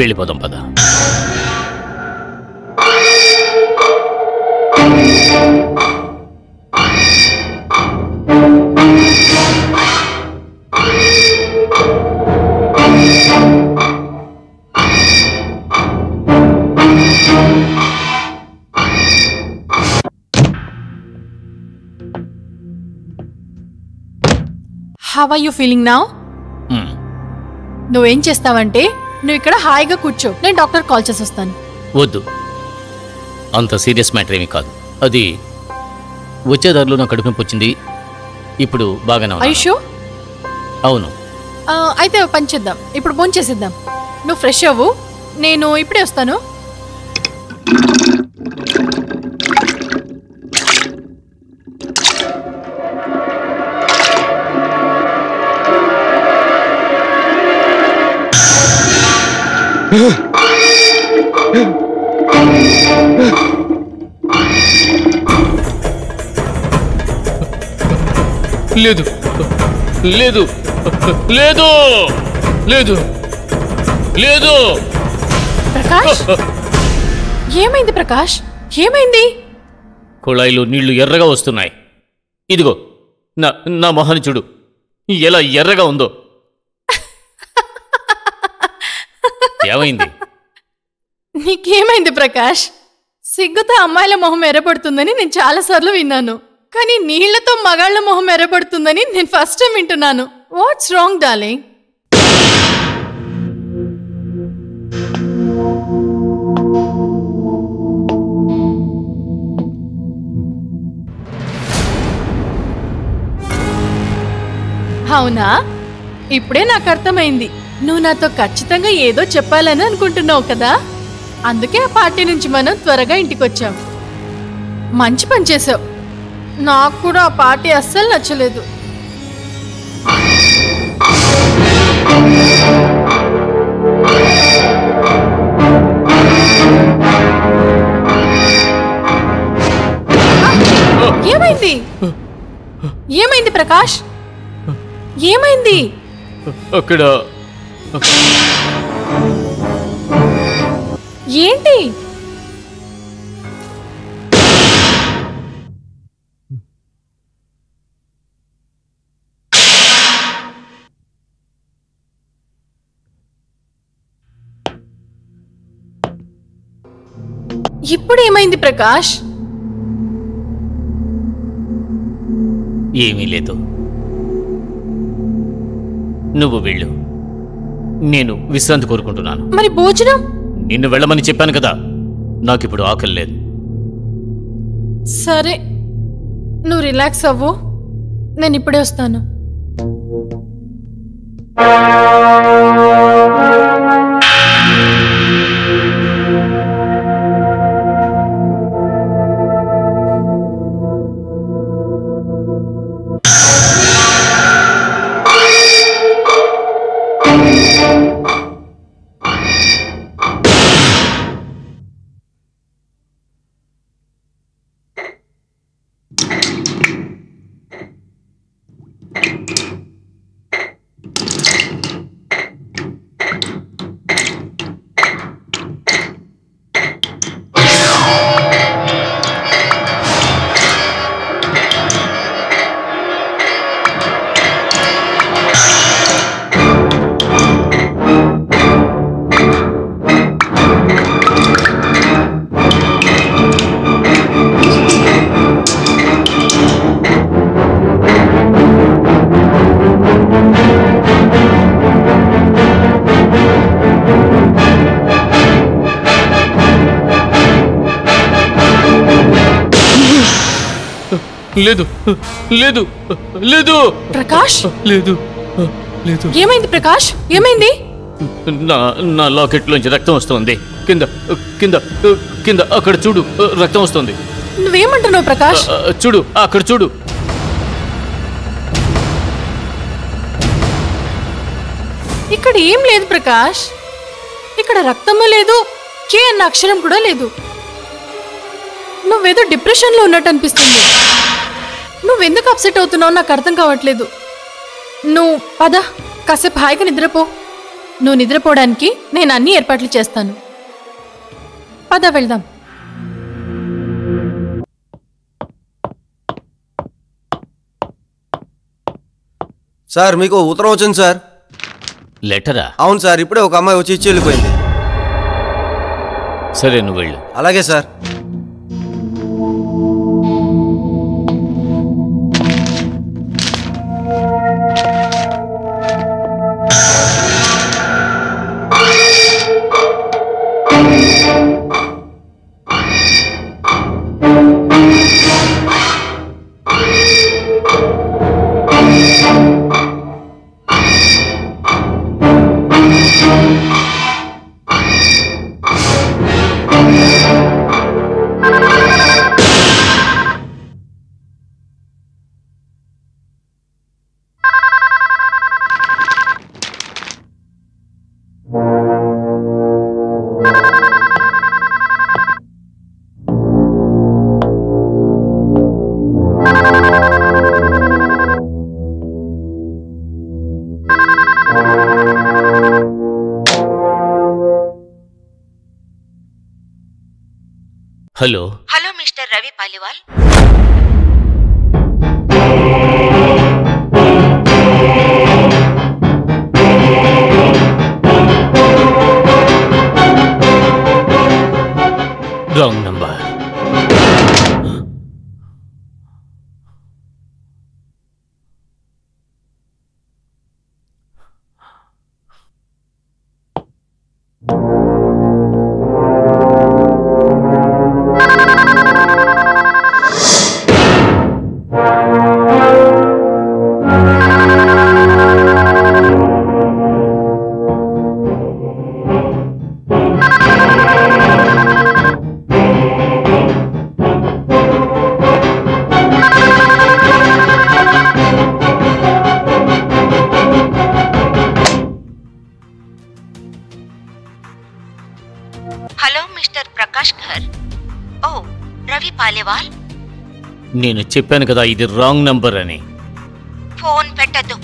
వెళ్ళిపోదాం పద. How are you feeling now? నువ్వేం చేస్తావంటే నువ్వు ఇక్కడ హాయిగా కూర్చో, నేను డాక్టర్ కాల్ చేసి వస్తాను. వద్దు, అంత సీరియస్ మ్యాటర్ ఏమీ కాదు. అది వచ్చేదారిలో నా కడుపు నొప్పి వచ్చింది, ఇప్పుడు బాగానే ఉంది. Are you sure? అవును. అయితే పని చేద్దాం, ఇప్పుడు భోంచేసేద్దాం. నువ్వు ఫ్రెష్ అవ్వు, నేను ఇప్పుడే వస్తాను. లేదు లేదు లేదు లేదు లేదు. ప్రకాష్, ఏమైంది ప్రకాష్? ఏమైంది? కుళాయిలో నీళ్లు ఎర్రగా వస్తున్నాయి. ఇదిగో నా నా మొహాన్ని చూడు, ఎలా ఎర్రగా ఉందో. ఏమైంది? నీకేమైంది ప్రకాష్? సిగ్గుతో అమ్మాయిల మొహం ఎర్రపడుతుందని నేను చాలాసార్లు విన్నాను, కానీ నీళ్లతో మగాళ్ల మొహం ఎర్రపడుతుందని నేను ఫస్ట్ టైం వింటున్నాను. Watts wrong darling? అవునా? ఇప్పుడే నాకు అర్థమైంది. నువ్వు నాతో ఖచ్చితంగా ఏదో చెప్పాలని అనుకుంటున్నావు కదా, అందుకే ఆ పార్టీ నుంచి మనం త్వరగా ఇంటికొచ్చాం. మంచి పని చేసావు. నాకు కూడా ఆ పార్టీ అస్సలు నచ్చలేదు. ఏమైంది? ఏమైంది ప్రకాష్? ఏమైంది? అక్కడ ఏంటి? ఇప్పుడు ఏమైంది ప్రకాష్? ఏమీ లేదు. నువ్వు వెళ్ళు, నేను విశ్రాంతి కోరుకుంటున్నాను. మరి భోజనం? నిన్ను వెళ్ళమని చెప్పాను కదా, నాకిప్పుడు ఆకలి లేదు. సరే, నువ్వు రిలాక్స్ అవ్వు, నేను ఇప్పుడే వస్తాను. లేదు లేదు లేదు ప్రకాష్, లేదు లేదు. ఏమైంది ప్రకాష్? ఏమైంది? నా నా లాకెట్లోంచి రక్తం వస్తుంది. కింద కింద కింద అక్కడ చూడు, రక్తం వస్తుంది. నువ్వేమంటున్నావు ప్రకాష్? చూడు, అక్కడ చూడు. ఇక్కడ ఏం లేదు ప్రకాష్. ఇక్కడ రక్తము లేదు, కే అన్న అక్షరం కూడా లేదు. నువ్వేదో డిప్రెషన్లో ఉన్నట్టు అనిపిస్తుంది. నువ్వెందుకు అప్సెట్ అవుతున్నావు నాకు అర్థం కావట్లేదు. నువ్వు పద, కాసేపు హాయిగా నిద్రపో. నువ్వు నిద్రపోవడానికి నేను అన్ని ఏర్పాట్లు చేస్తాను. పద వెళ్దాం. సార్, మీకు ఉత్తరం వచ్చింది సార్. లెటరా? అవును సార్, ఇప్పుడే ఒక అమ్మాయి వచ్చి ఇచ్చి వెళ్ళిపోయింది. సరే, నువ్వు వెళ్ళు. అలాగే sir. Hello hello mister Ravi Paliwal. Wrong number. Hello mister Prakash Ghar. ఓ రవి పాలివాల్. నేను చెప్పాను కదా ఇది రాంగ్ నంబర్ అని. ఫోన్ పెట్టద్దు.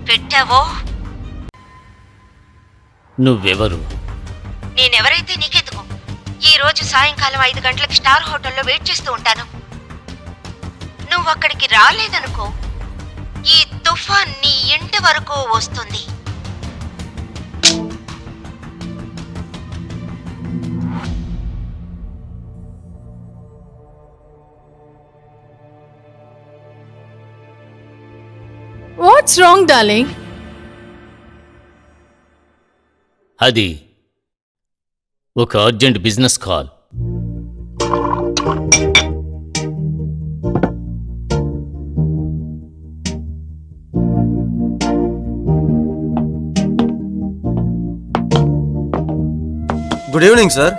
పెట్టావో నువ్వెవరు? నేనెవరైతే నీకెందుకు? ఈ రోజు సాయంకాలం 5 గంటలకు స్టార్ హోటల్లో వెయిట్ చేస్తూ ఉంటాను. నువ్వు అక్కడికి రాలేదనుకో, ఈ తుఫాన్ నీ ఇంటి వరకు వస్తుంది. What's wrong darling? అది ఒక urgent business call. Good evening sir.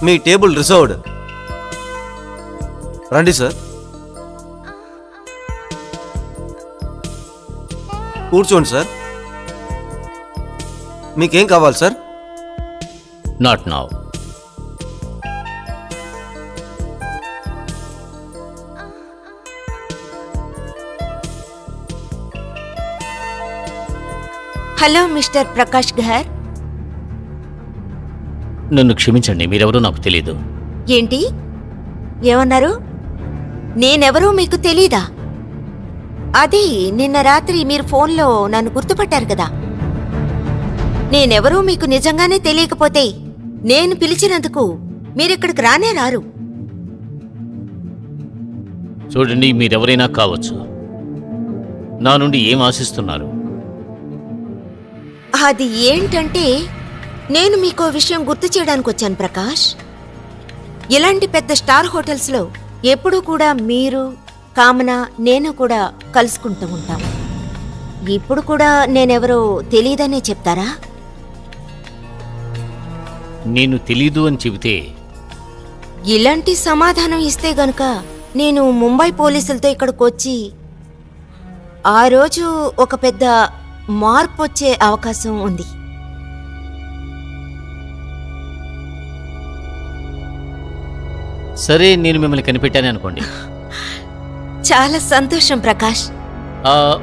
మీ టేబుల్ రిజర్వ్డ్. రండి సార్, కూర్చోండి సార్. మీకేం కావాలి sir? Not now. Hello mister Prakash Ghar. నన్ను క్షమించండి, మీరెవరో నాకు తెలీదు. ఏంటి ఏమన్నారు? నేనెవరో మీకు తెలీదా? అది నిన్న రాత్రి మీరు ఫోన్లో నన్ను గుర్తుపట్టారు కదా. నేనెవరో మీకు నిజంగానే తెలియకపోతే నేను పిలిచినందుకు మీరిక్కడికి రానే రారు. చూడండి, మీరెవరైనా కావచ్చు, నా నుండి ఏం ఆశిస్తున్నారు? అది ఏంటంటే, నేను మీకో విషయం గుర్తు చేయడానికి వచ్చాను ప్రకాష్. ఇలాంటి పెద్ద స్టార్ హోటల్స్లో ఎప్పుడూ కూడా మీరు, కామన, నేను కూడా కలుసుకుంటూ ఉంటాం. ఇప్పుడు కూడా నేనెవరో తెలీదనే చెప్తారా? నేను తెలీదు అని చెబితే ఇలాంటి సమాధానం ఇస్తే గనుక నేను ముంబై పోలీసులతో ఇక్కడికి వచ్చి ఆ రోజు ఒక పెద్ద మార్పు వచ్చే అవకాశం ఉంది. సరే, నేను మిమ్మల్ని కనిపెట్టానే అనుకోండి. చాలా సంతోషం ప్రకాష్.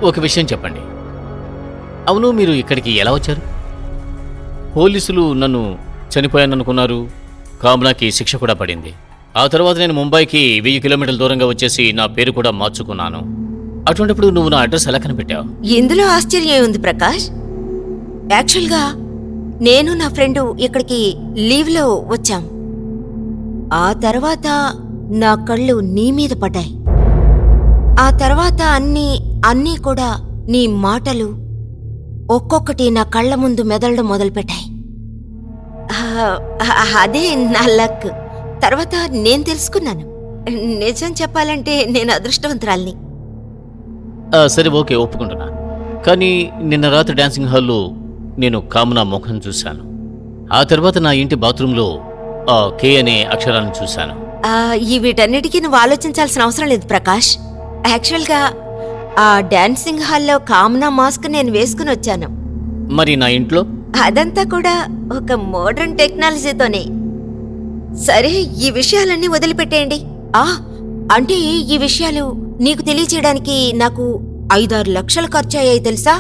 ఒక విషయం చెప్పండి. అవును, మీరు ఇక్కడికి ఎలా వచ్చారు? పోలీసులు నన్ను చనిపోయాననుకున్నారు. కామ్నాకి శిక్ష కూడా పడింది. ఆ తర్వాత నేను ముంబైకి 1000 కిలోమీటర్ల దూరంగా వచ్చేసి నా పేరు కూడా మార్చుకున్నాను. అటువంటిప్పుడు నువ్వు నా అడ్రస్ ఎలా కనిపెట్టావు? ఇందులో ఆశ్చర్యం ఉంది ప్రకాష్. యాక్చువల్గా నేను నా ఫ్రెండు ఇక్కడికి లీవ్లో వచ్చాం. ఆ తర్వాత నా కళ్ళు నీ మీద పడ్డాయి. ఆ తర్వాత అన్నీ కూడా నీ మాటలు ఒక్కొక్కటి నా కళ్ళ ముందు మెదలడం మొదలుపెట్టాయి. అదే నా లక్. తర్వాత నేను తెలుసుకున్నాను, నిజం చెప్పాలంటే నేను అదృష్టవంతురాల్ని. సరే, ఓకే, ఒప్పుకుంటున్నా. కానీ నిన్న రాత్రి డాన్సింగ్ హాల్లో నేను కామనా ముఖం చూశాను. ఆ తర్వాత నా ఇంటి బాత్రూంలో కే అనే అక్షరాలను చూశాను. వీటన్నిటికీ నువ్వు ఆలోచించాల్సిన అవసరం లేదు ప్రకాష్. యాక్చువల్గా ఆ డాన్సింగ్ హాల్లో కామనా మాస్క్ నేను వేసుకుని వచ్చాను. మరి నా ఇంట్లో? అదంతా కూడా ఒక మోడర్న్ టెక్నాలజీతోనే. సరే, ఈ విషయాలన్నీ వదిలిపెట్టేయండి. అంటే ఈ విషయాలు నీకు తెలియచేయడానికి నాకు 5-6 లక్షలు ఖర్చు అయ్యాయి తెలుసా?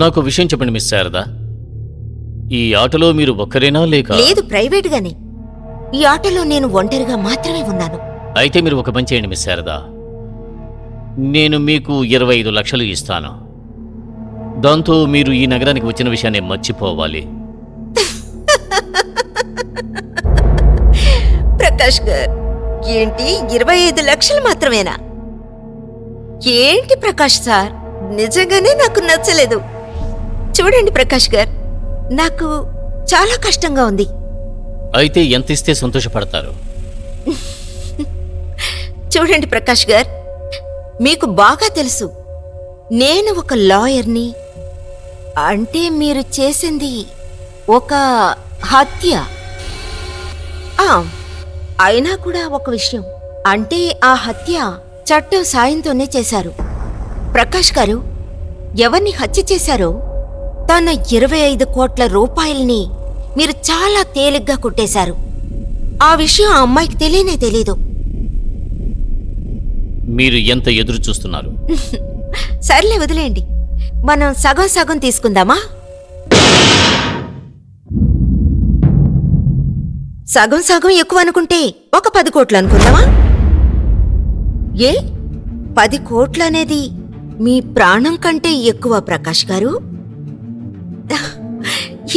నాకు విషయం చెప్పండి మిస్ శారదా. ఈ ఆటలో మీరు ఒక్కరేనా లేక? లేదు, ప్రైవేట్ గానే. ఈ ఆటలో నేను ఒంటరిగా మాత్రమే ఉన్నాను. అయితే మీరు ఒక పని చేయండి మిస్ శారదా. నేను మీకు 25 లక్షలు ఇస్తాను. దాంతో మీరు ఈ నగరానికి వచ్చిన విషయాన్ని మర్చిపోవాలి. ప్రకాష్ గారు, ఏంటి 25 లక్షలు మాత్రమేనా? ఏంటి ప్రకాష్ సార్, నిజంగానే నాకు నచ్చలేదు. చూడండి ప్రకాష్ గారు, నాకు చాలా కష్టంగా ఉంది. అయితే ఎంత ఇస్తే సంతోషపడతారు? చూడండి ప్రకాష్ గారు, మీకు బాగా తెలుసు నేను ఒక లాయర్ని. అంటే మీరు చేసింది ఒక హత్య. అయినా కూడా ఒక విషయం, అంటే ఆ హత్య చట్టం సాయంతోనే చేశారు. ప్రకాష్ గారు, ఎవరిని హత్య చేశారో తన 25 కోట్ల రూపాయల్ని మీరు చాలా తేలిగ్గా కొట్టేశారు. ఆ విషయం ఆ అమ్మాయికి తెలియనే తెలీదు. మీరు ఎంత ఎదురు చూస్తున్నారు? సర్లే వదిలేయండి, మనం సగం సగం తీసుకుందామా? సగం సగం ఎక్కువ అనుకుంటే ఒక 10 కోట్లు అనుకుందామా? ఏ 10 కోట్లు అనేది మీ ప్రాణం కంటే ఎక్కువ ప్రకాష్ గారు.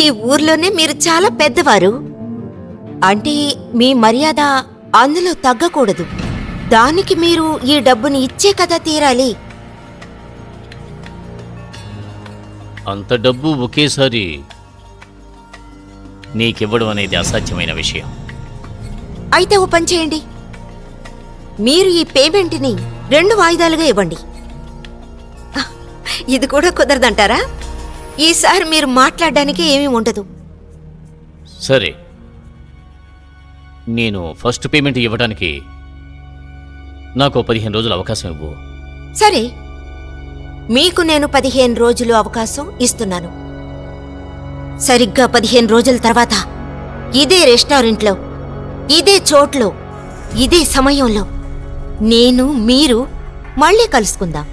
ఈ ఊర్లోనే మీరు చాలా పెద్దవారు. అంటే మీ మర్యాద అందులో తగ్గకూడదు. దానికి మీరు ఈ డబ్బుని ఇచ్చే కదా తీరాలి. అంత డబ్బు ఒకేసారి నీకివ్వడం అనేది అసాధ్యమైన విషయం. అయితే ఓ పని చేయండి, మీరు ఈ పేమెంట్ని 2 వాయిదాలుగా ఇవ్వండి. ఇది కూడా కుదరదంటారా? ఈసారి మీరు మాట్లాడడానికి ఏమీ ఉండదు. సరే, నేను ఫస్ట్ పేమెంట్ ఇవ్వడానికి నాకు 15 రోజులు అవకాశం ఇవ్వు. సరే, మీకు నేను 15 రోజులు అవకాశం ఇస్తున్నాను. సరిగ్గా 15 రోజుల తర్వాత ఇదే రెస్టారెంట్లో, ఇదే చోట్లో, ఇదే సమయంలో నేను మీరు మళ్ళీ కలుసుకుందాం.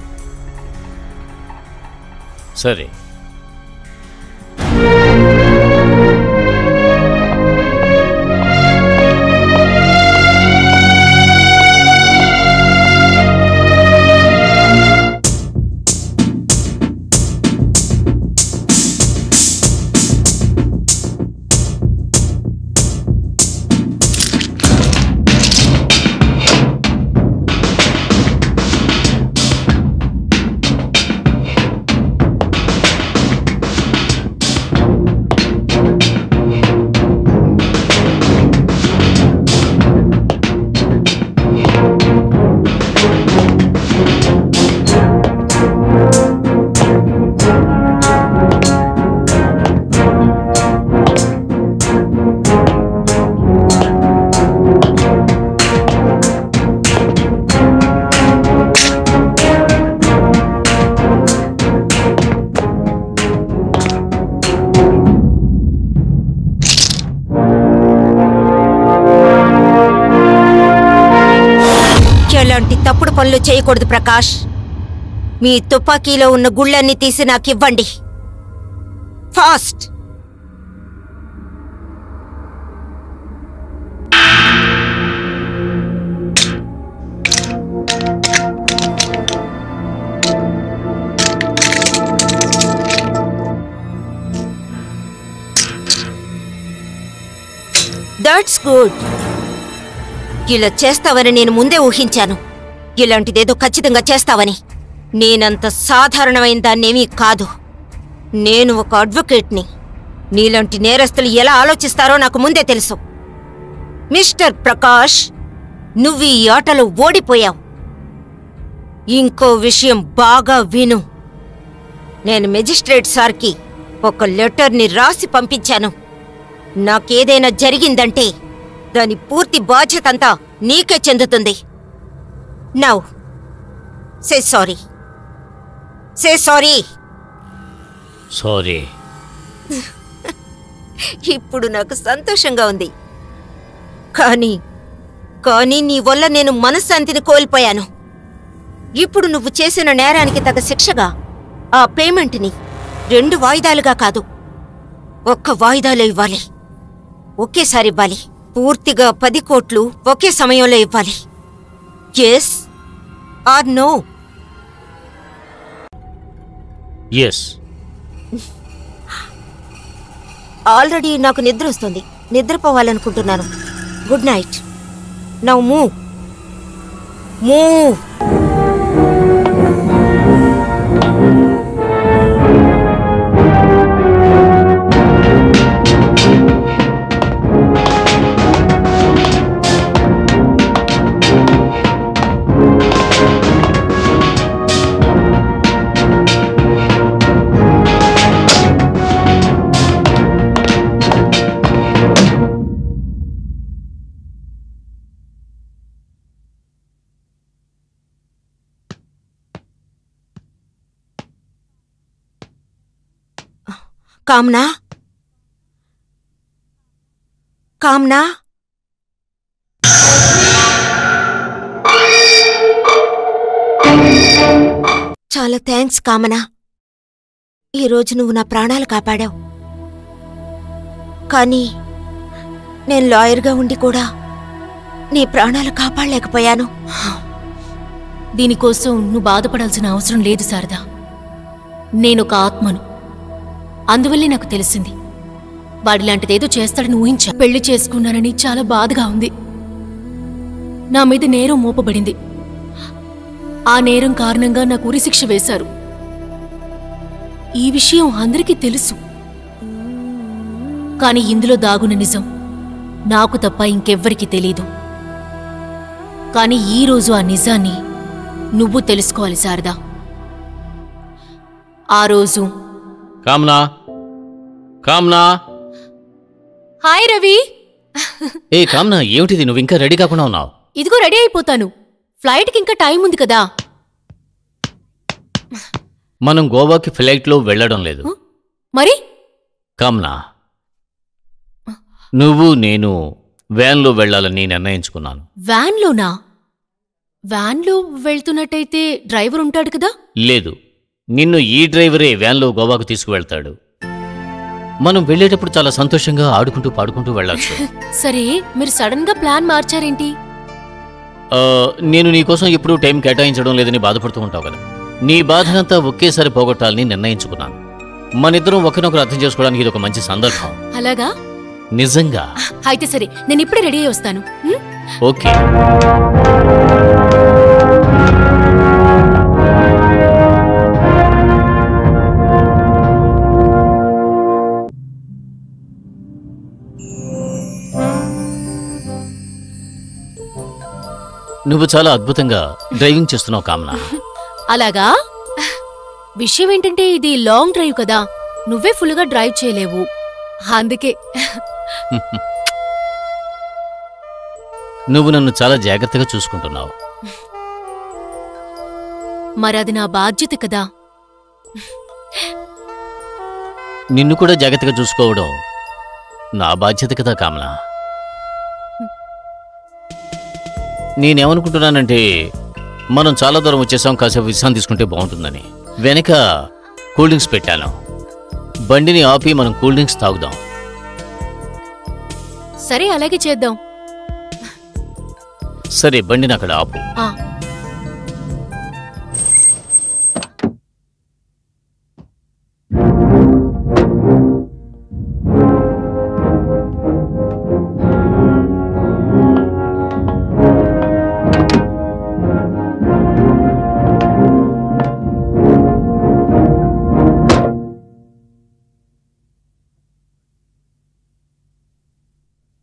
సరే. ఎలాంటి తప్పుడు పనులు చేయకూడదు ప్రకాష్. మీ తుపాకీలో ఉన్న గుళ్ళన్నీ తీసి నాకివ్వండి. ఫాస్ట్. That's good. ఇలా చేస్తావని నేను ముందే ఊహించాను. ఇలాంటిదేదో ఖచ్చితంగా చేస్తావని. నేనంత సాధారణమైన దాన్నేమీ కాదు. నేను ఒక అడ్వకేట్ని. నీలాంటి నేరస్తులు ఎలా ఆలోచిస్తారో నాకు ముందే తెలుసు. మిస్టర్ ప్రకాష్, నువ్వు ఈ ఆటలో ఓడిపోయావు. ఇంకో విషయం బాగా విను. నేను మెజిస్ట్రేట్ సార్కి ఒక లెటర్ని రాసి పంపించాను. నాకేదైనా జరిగిందంటే దాని పూర్తి బాధ్యతంతా నీకే చెందుతుంది. Now say sorry. Say sorry. Sorry. ఇప్పుడు నాకు సంతోషంగా ఉంది. కానీ నీ వల్ల నేను మనశ్శాంతిని కోల్పోయాను. ఇప్పుడు నువ్వు చేసిన నేరానికి తగ్గ శిక్షగా ఆ పేమెంట్ని 2 వాయిదాలుగా కాదు, 1 వాయిదాలో ఇవ్వాలి. ఒకేసారి ఇవ్వాలి. పూర్తిగా 10 కోట్లు ఒకే సమయంలో ఇవ్వాలి. Yes or no? Yes. Already నాకు నిద్ర వస్తుంది, నిద్రపోవాలనుకుంటున్నాను. Good night. Now move. Move. Kamna, Kamna, చాలా థ్యాంక్స్ కామనా. ఈరోజు నువ్వు నా ప్రాణాలు కాపాడావు. కానీ నేను లాయర్గా ఉండి కూడా నీ ప్రాణాలు కాపాడలేకపోయాను. దీనికోసం నువ్వు బాధపడాల్సిన అవసరం లేదు శారదా. నేనొక ఆత్మను, అందువల్లే నాకు తెలిసింది వాడిలాంటిదేదో చేస్తాడని ఊహించా. పెళ్లి చేసుకున్నానని చాలా బాధగా ఉంది. నా మీద నేరం మోపబడింది. ఆ నేరం కారణంగా నాకు ఉరిశిక్ష వేశారు. ఈ విషయం అందరికీ తెలుసు. కాని ఇందులో దాగున్న నిజం నాకు తప్ప ఇంకెవ్వరికీ తెలీదు. కాని ఈరోజు ఆ నిజాన్ని నువ్వు తెలుసుకోవాలి శారదా. ఆ రోజు కామ్నా, కామ్నా. హాయ్ రవి. ఏ కామ్నా, ఏమిటిది? నువ్వు ఇంకా రెడీ కాకుండా ఉన్నావు. ఇదిగో రెడీ అయిపోతాను. ఫ్లైట్కి ఇంకా టైం ఉంది కదా. మనం గోవాకి ఫ్లైట్లో వెళ్ళడం లేదు. మరి కామ్నా, నువ్వు నేను వ్యాన్లో వెళ్ళాలని నిర్ణయించుకున్నాను. వ్యాన్లోనా? వ్యాన్లో వెళ్తున్నట్టయితే డ్రైవర్ ఉంటాడు కదా. లేదు, నిన్ను ఈ డ్రైవరే వ్యాన్లో గోవాకు తీసుకువెళ్తాడు. మనం వెళ్ళేటప్పుడు చాలా సంతోషంగా ఆడుకుంటూ పాడుకుంటూ వెళ్ళొచ్చు. సరే, మీరు సడన్ గా ప్లాన్ మార్చారేంటి? నేను నీకోసం ఎప్పుడూ టైం కేటాయించడం లేదని బాధపడుతూ ఉంటావు కదా. నీ బాధనంతా ఒకేసారి పోగొట్టాలని నిర్ణయించుకున్నాను. మనిద్దరం ఒకరినొకరు అర్థం చేసుకోవడానికి ఇది ఒక మంచి సందర్భం. అలాగా? నిజంగా? అయితే సరే, నేను ఇప్పుడే రెడీ అయ్యి వస్తాను. ఓకే. నువ్వు చాలా అద్భుతంగా డ్రైవింగ్ చేస్తున్నావు కామ్నా. అలాగా? విషయం ఏంటంటే ఇది లాంగ్ డ్రైవ్ కదా, నువ్వే ఫుల్గా డ్రైవ్ చేయలేవు. అందుకే. నువ్వు నన్ను చాలా జాగ్రత్తగా చూసుకుంటున్నావు. మరది నా బాధ్యత కదా. నిన్ను కూడా జాగ్రత్తగా చూసుకోవడం నా బాధ్యత కదా కామ్నా. నేనేమనుకుంటున్నానంటే మనం చాలా దూరం వచ్చేసాం, కాసేపు విశ్రాంతి తీసుకుంటే బాగుంటుందని. వెనక కూల్ డ్రింక్స్ పెట్టాను. బండిని ఆపి మనం కూల్ డ్రింక్స్ తాగుదాం. సరే, అలాగే చేద్దాం. సరే, బండిని అక్కడ ఆపు.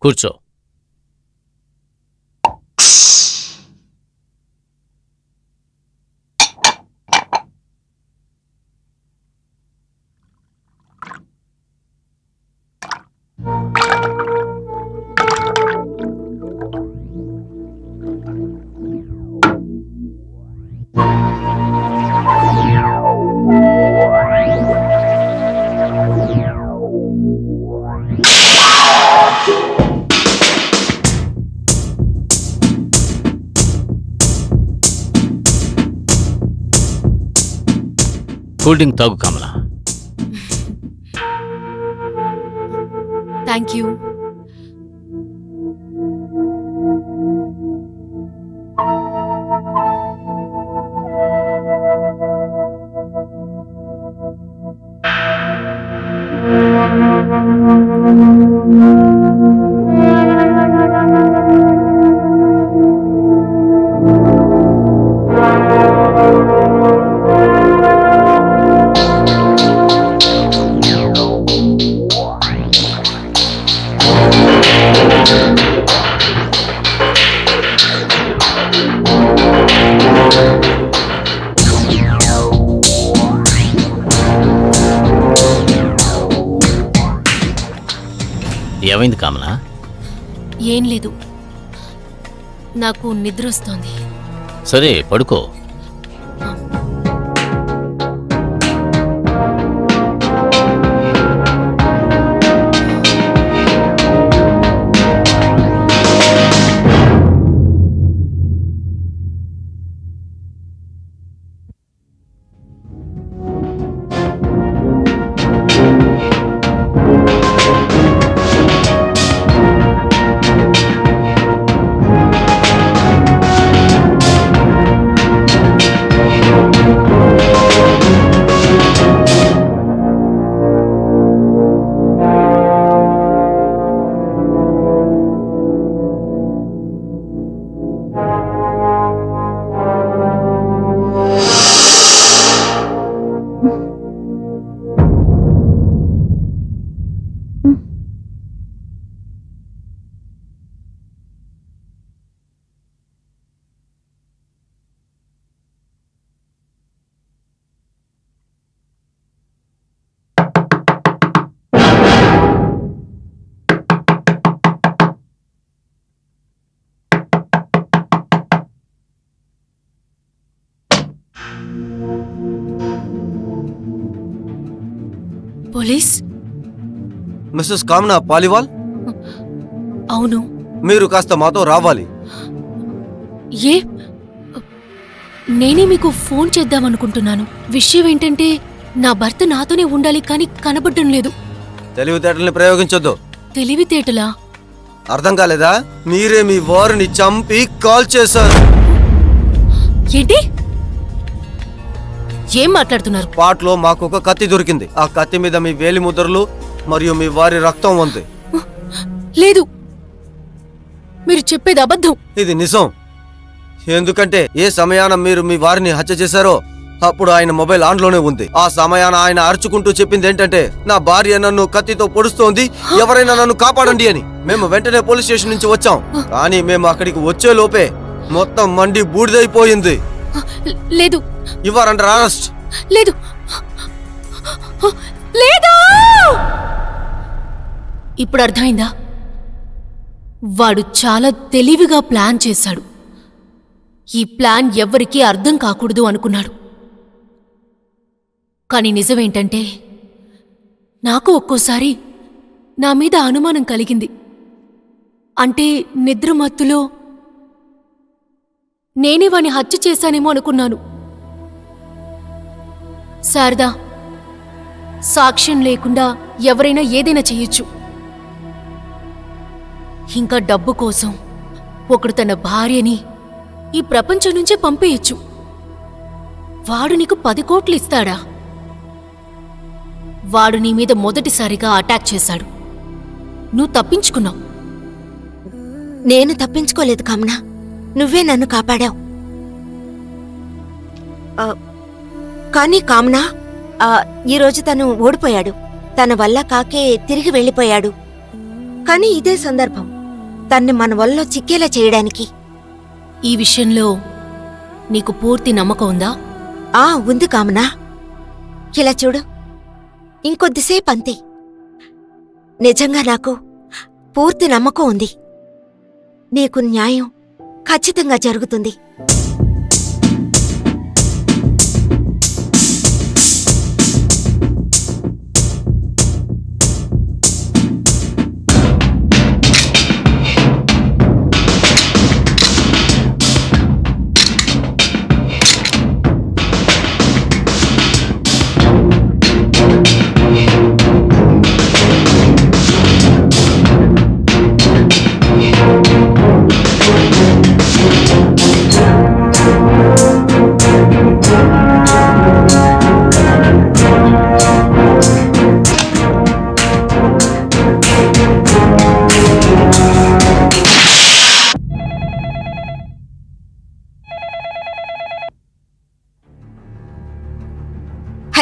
కూర్చో. కూల్ డ్రింక్ తాగు కమలా. Thank you. ఏమైంది కామనా? ఏం లేదు, నాకు నిద్ర వస్తోంది. సరే పడుకో. పోలీస్? మిస్సెస్ కామనా పాలివాల్? అవును. మీరు కాస్త మాతో రావాలి. ఏ? నేనే మీకు ఫోన్ చేద్దామనుకుంటున్నాను. విషయం ఏంటంటే నా భర్త నాతోనే ఉండాలి, కానీ కనబడడం లేదు. తెలివితేటల్ని ప్రయోగించొద్దు. తెలివితేటలా? అర్థం కాలేదా? మీరే మీ వారిని చంపి కాల్ చేశారు. ఏంటి? ఏం మాట్లాడుతున్నారు? పాట్లో మాకు ఒక కత్తి దొరికింది. ఆ కత్తి మీద మీ వేలి ముద్రలు మరియు మీ వారి రక్తం ఉంది. లేదు, మీరు చెప్పేది అబద్ధం. ఇది నిజం. ఎందుకంటే ఏ సమయాన మీరు మీ వారిని హత్య చేశారో అప్పుడు ఆయన మొబైల్ ఆన్లోనే ఉంది. ఆ సమయాన ఆయన అరుచుకుంటూ చెప్పింది ఏంటంటే, నా భార్య నన్ను కత్తితో పొడుస్తోంది, ఎవరైనా నన్ను కాపాడండి అని. మేము వెంటనే పోలీస్ స్టేషన్ నుంచి వచ్చాం, కానీ మేము అక్కడికి వచ్చే లోపే మొత్తం మండి బూడిదైపోయింది. లేదు. You are under arrest. లేదు, లేదు. ఇప్పుడు అర్థమైందా? వాడు చాలా తెలివిగా ప్లాన్ చేశాడు. ఈ ప్లాన్ ఎవ్వరికీ అర్థం కాకూడదు అనుకున్నాడు. కానీ నిజమేంటంటే, నాకు ఒక్కోసారి నా మీద అనుమానం కలిగింది. అంటే నిద్రమత్తులో నేనే వాణ్ణి హత్య చేశానేమో అనుకున్నాను. శారదా, సాక్ష్యం లేకుండా ఎవరైనా ఏదైనా చెయ్యొచ్చు. ఇంకా డబ్బు కోసం ఒకడు తన భార్యని ఈ ప్రపంచం నుంచే పంపేయచ్చు. వాడు నీకు 10 కోట్లు ఇస్తాడా? వాడు నీ మీద మొదటిసారిగా అటాక్ చేశాడు. నువ్వు తప్పించుకున్నావు. నేను తప్పించుకోలేదు కామనా, నువ్వే నన్ను కాపాడావు. కానీ కామనా, ఈరోజు తను ఓడిపోయాడు. తన వల్ల కాకే తిరిగి వెళ్ళిపోయాడు. కానీ ఇదే సందర్భం తన్ని మన వల్ల చిక్కేలా చేయడానికి. ఈ విషయంలో నీకు పూర్తి నమ్మకం ఉందా? ఉంది కామనా. ఇలా చూడు, ఇంకొద్దిసేపు అంతే. నిజంగా నాకు పూర్తి నమ్మకం ఉంది. నీకు న్యాయం ఖచ్చితంగా జరుగుతుంది.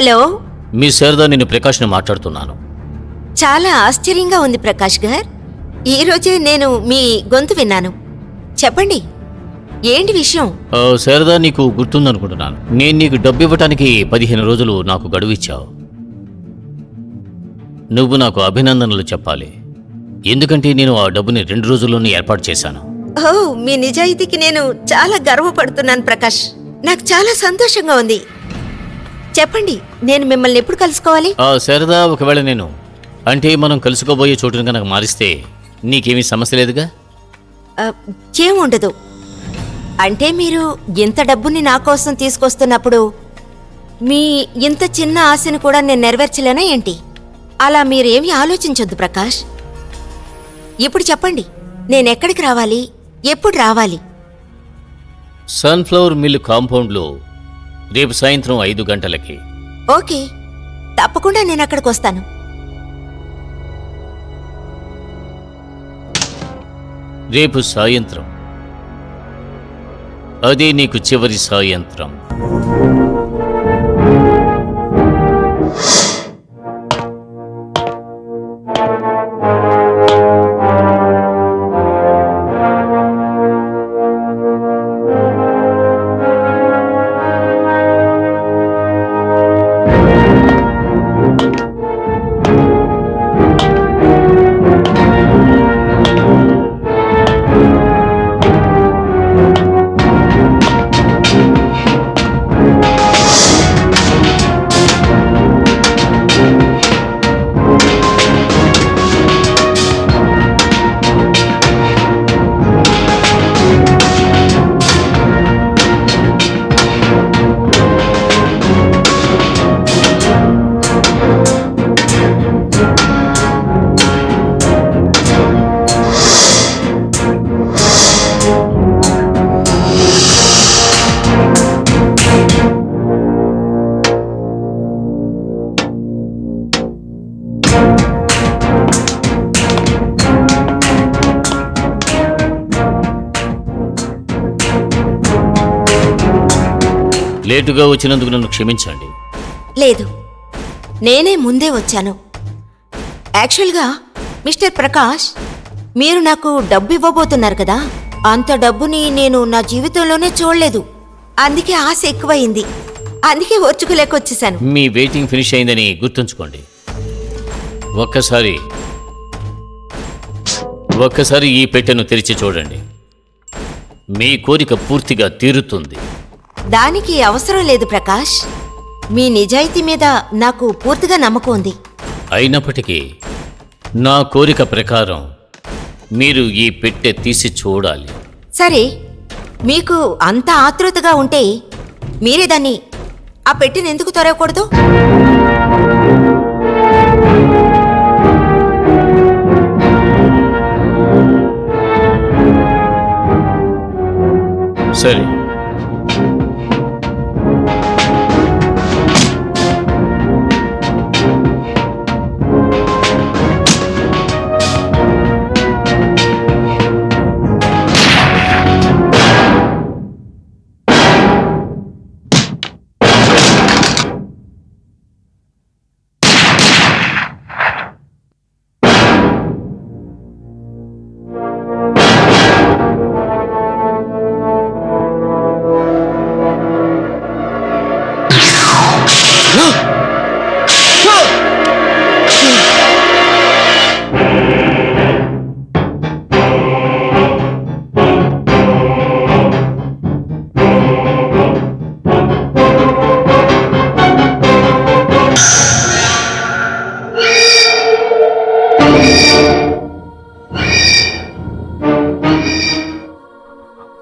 హలో, మీ శారదా, నేను ప్రకాష్ని మాట్లాడుతున్నాను. చాలా ఆశ్చర్యంగా ఉంది ప్రకాష్ గారు. ఈరోజే నేను మీ గొంతు విన్నాను. చెప్పండి, ఏంటి విషయం? శారదా, నీకు గుర్తుందనుకుంటున్నాను. నేను నీకు డబ్బు ఇవ్వటానికి 15 రోజులు నాకు గడువు ఇచ్చావు. నువ్వు నాకు అభినందనలు చెప్పాలి, ఎందుకంటే నేను ఆ డబ్బుని 2 రోజుల్లోనే ఏర్పాటు చేశాను. ఓ, మీ నిజాయితీకి నేను చాలా గర్వపడుతున్నాను ప్రకాష్. నాకు చాలా సంతోషంగా ఉంది. చెప్పండి, నేను మిమ్మల్ని ఎప్పుడు కలుసుకోవాలి? శారదా, ఒకవేళ నేను అంటే మనం కలుసుకోబోయే చోటును కనుక మారిస్తే నీకేమీ సమస్య లేదుగా? ఏముండదు. అంటే మీరు ఇంత డబ్బుని నా కోసం తీసుకొస్తున్నప్పుడు మీ ఇంత చిన్న ఆశను కూడా నేను నెరవేర్చలేనా ఏంటి? అలా మీరేమీ ఆలోచించొద్దు ప్రకాష్. ఇప్పుడు చెప్పండి, నేనెక్కడికి రావాలి, ఎప్పుడు రావాలి? సన్ఫ్లవర్ మిల్ కాంపౌండ్లో రేపు సాయంత్రం 5 గంటలకి. ఓకే, తప్పకుండా నేను అక్కడికి వస్తాను. రేపు సాయంత్రం, అదే నీకు చివరి సాయంత్రం. లేటుగా వచ్చినందుకు నన్ను క్షమించండి. లేదు, నేనే ముందే వచ్చాను. యాక్చువల్గా మిస్టర్ ప్రకాష్, మీరు నాకు డబ్బు ఇవ్వబోతున్నారు కదా, అంత డబ్బుని నేను నా జీవితంలోనే చూడలేదు. అందుకే ఆశ ఎక్కువయింది. అందుకే ఓర్చుకోలేకొచ్చేసాను. మీ వెయిటింగ్ ఫినిష్ అయిందని గుర్తుంచుకోండి. ఒక్కసారి ఈ పెట్టెను తెరిచి చూడండి. మీ కోరిక పూర్తిగా తీరుతుంది. దానికి అవసరం లేదు ప్రకాష్. మీ నిజాయితీ మీద నాకు పూర్తిగా నమ్మకం ఉంది. అయినప్పటికీ నా కోరిక ప్రకారం మీరు ఈ పెట్టె తీసి చూడాలి. సరే, మీకు అంత ఆతృతగా ఉంటే మీరే దాన్ని ఆ పెట్టెను ఎందుకు తొరగకూడదు? సరే,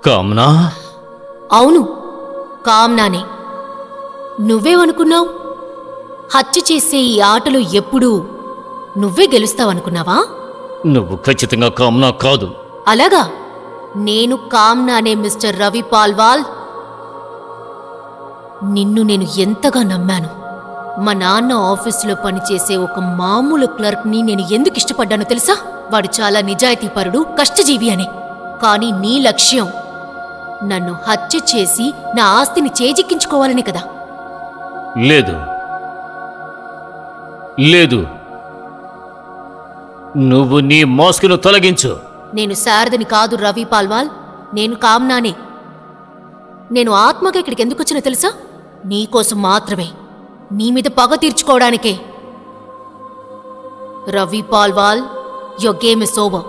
కామ్నా? అవును, కామ్నానే. నువ్వేమనుకున్నావు? హత్య చేసే ఈ ఆటలో ఎప్పుడూ నువ్వే గెలుస్తావనుకున్నావా? నువ్వు ఖచ్చితంగా కామ్నా కాదు. అలాగా? నేను కామ్నానే మిస్టర్ రవి పాల్వాల్. నిన్ను నేను ఎంతగా నమ్మాను. మా నాన్న ఆఫీసులో పనిచేసే ఒక మామూలు క్లర్క్ని నేను ఎందుకు ఇష్టపడ్డానో తెలుసా? వాడు చాలా నిజాయితీపరుడు, కష్టజీవి అని. కానీ నీ లక్ష్యం నన్ను హత్య చేసి నా ఆస్తిని చేజిక్కించుకోవాలని కదా? లేదు, లేదు, నువ్వు నీ మాస్క్ను తొలగించు. నేను శారదని కాదు రవి పాల్వాల్, నేను కామ్నానే. నేను ఆత్మగా ఇక్కడికి ఎందుకు వచ్చినా తెలుసా? నీకోసం మాత్రమే, నీ మీద పగ తీర్చుకోవడానికే. Ravi Palwal, your game is over.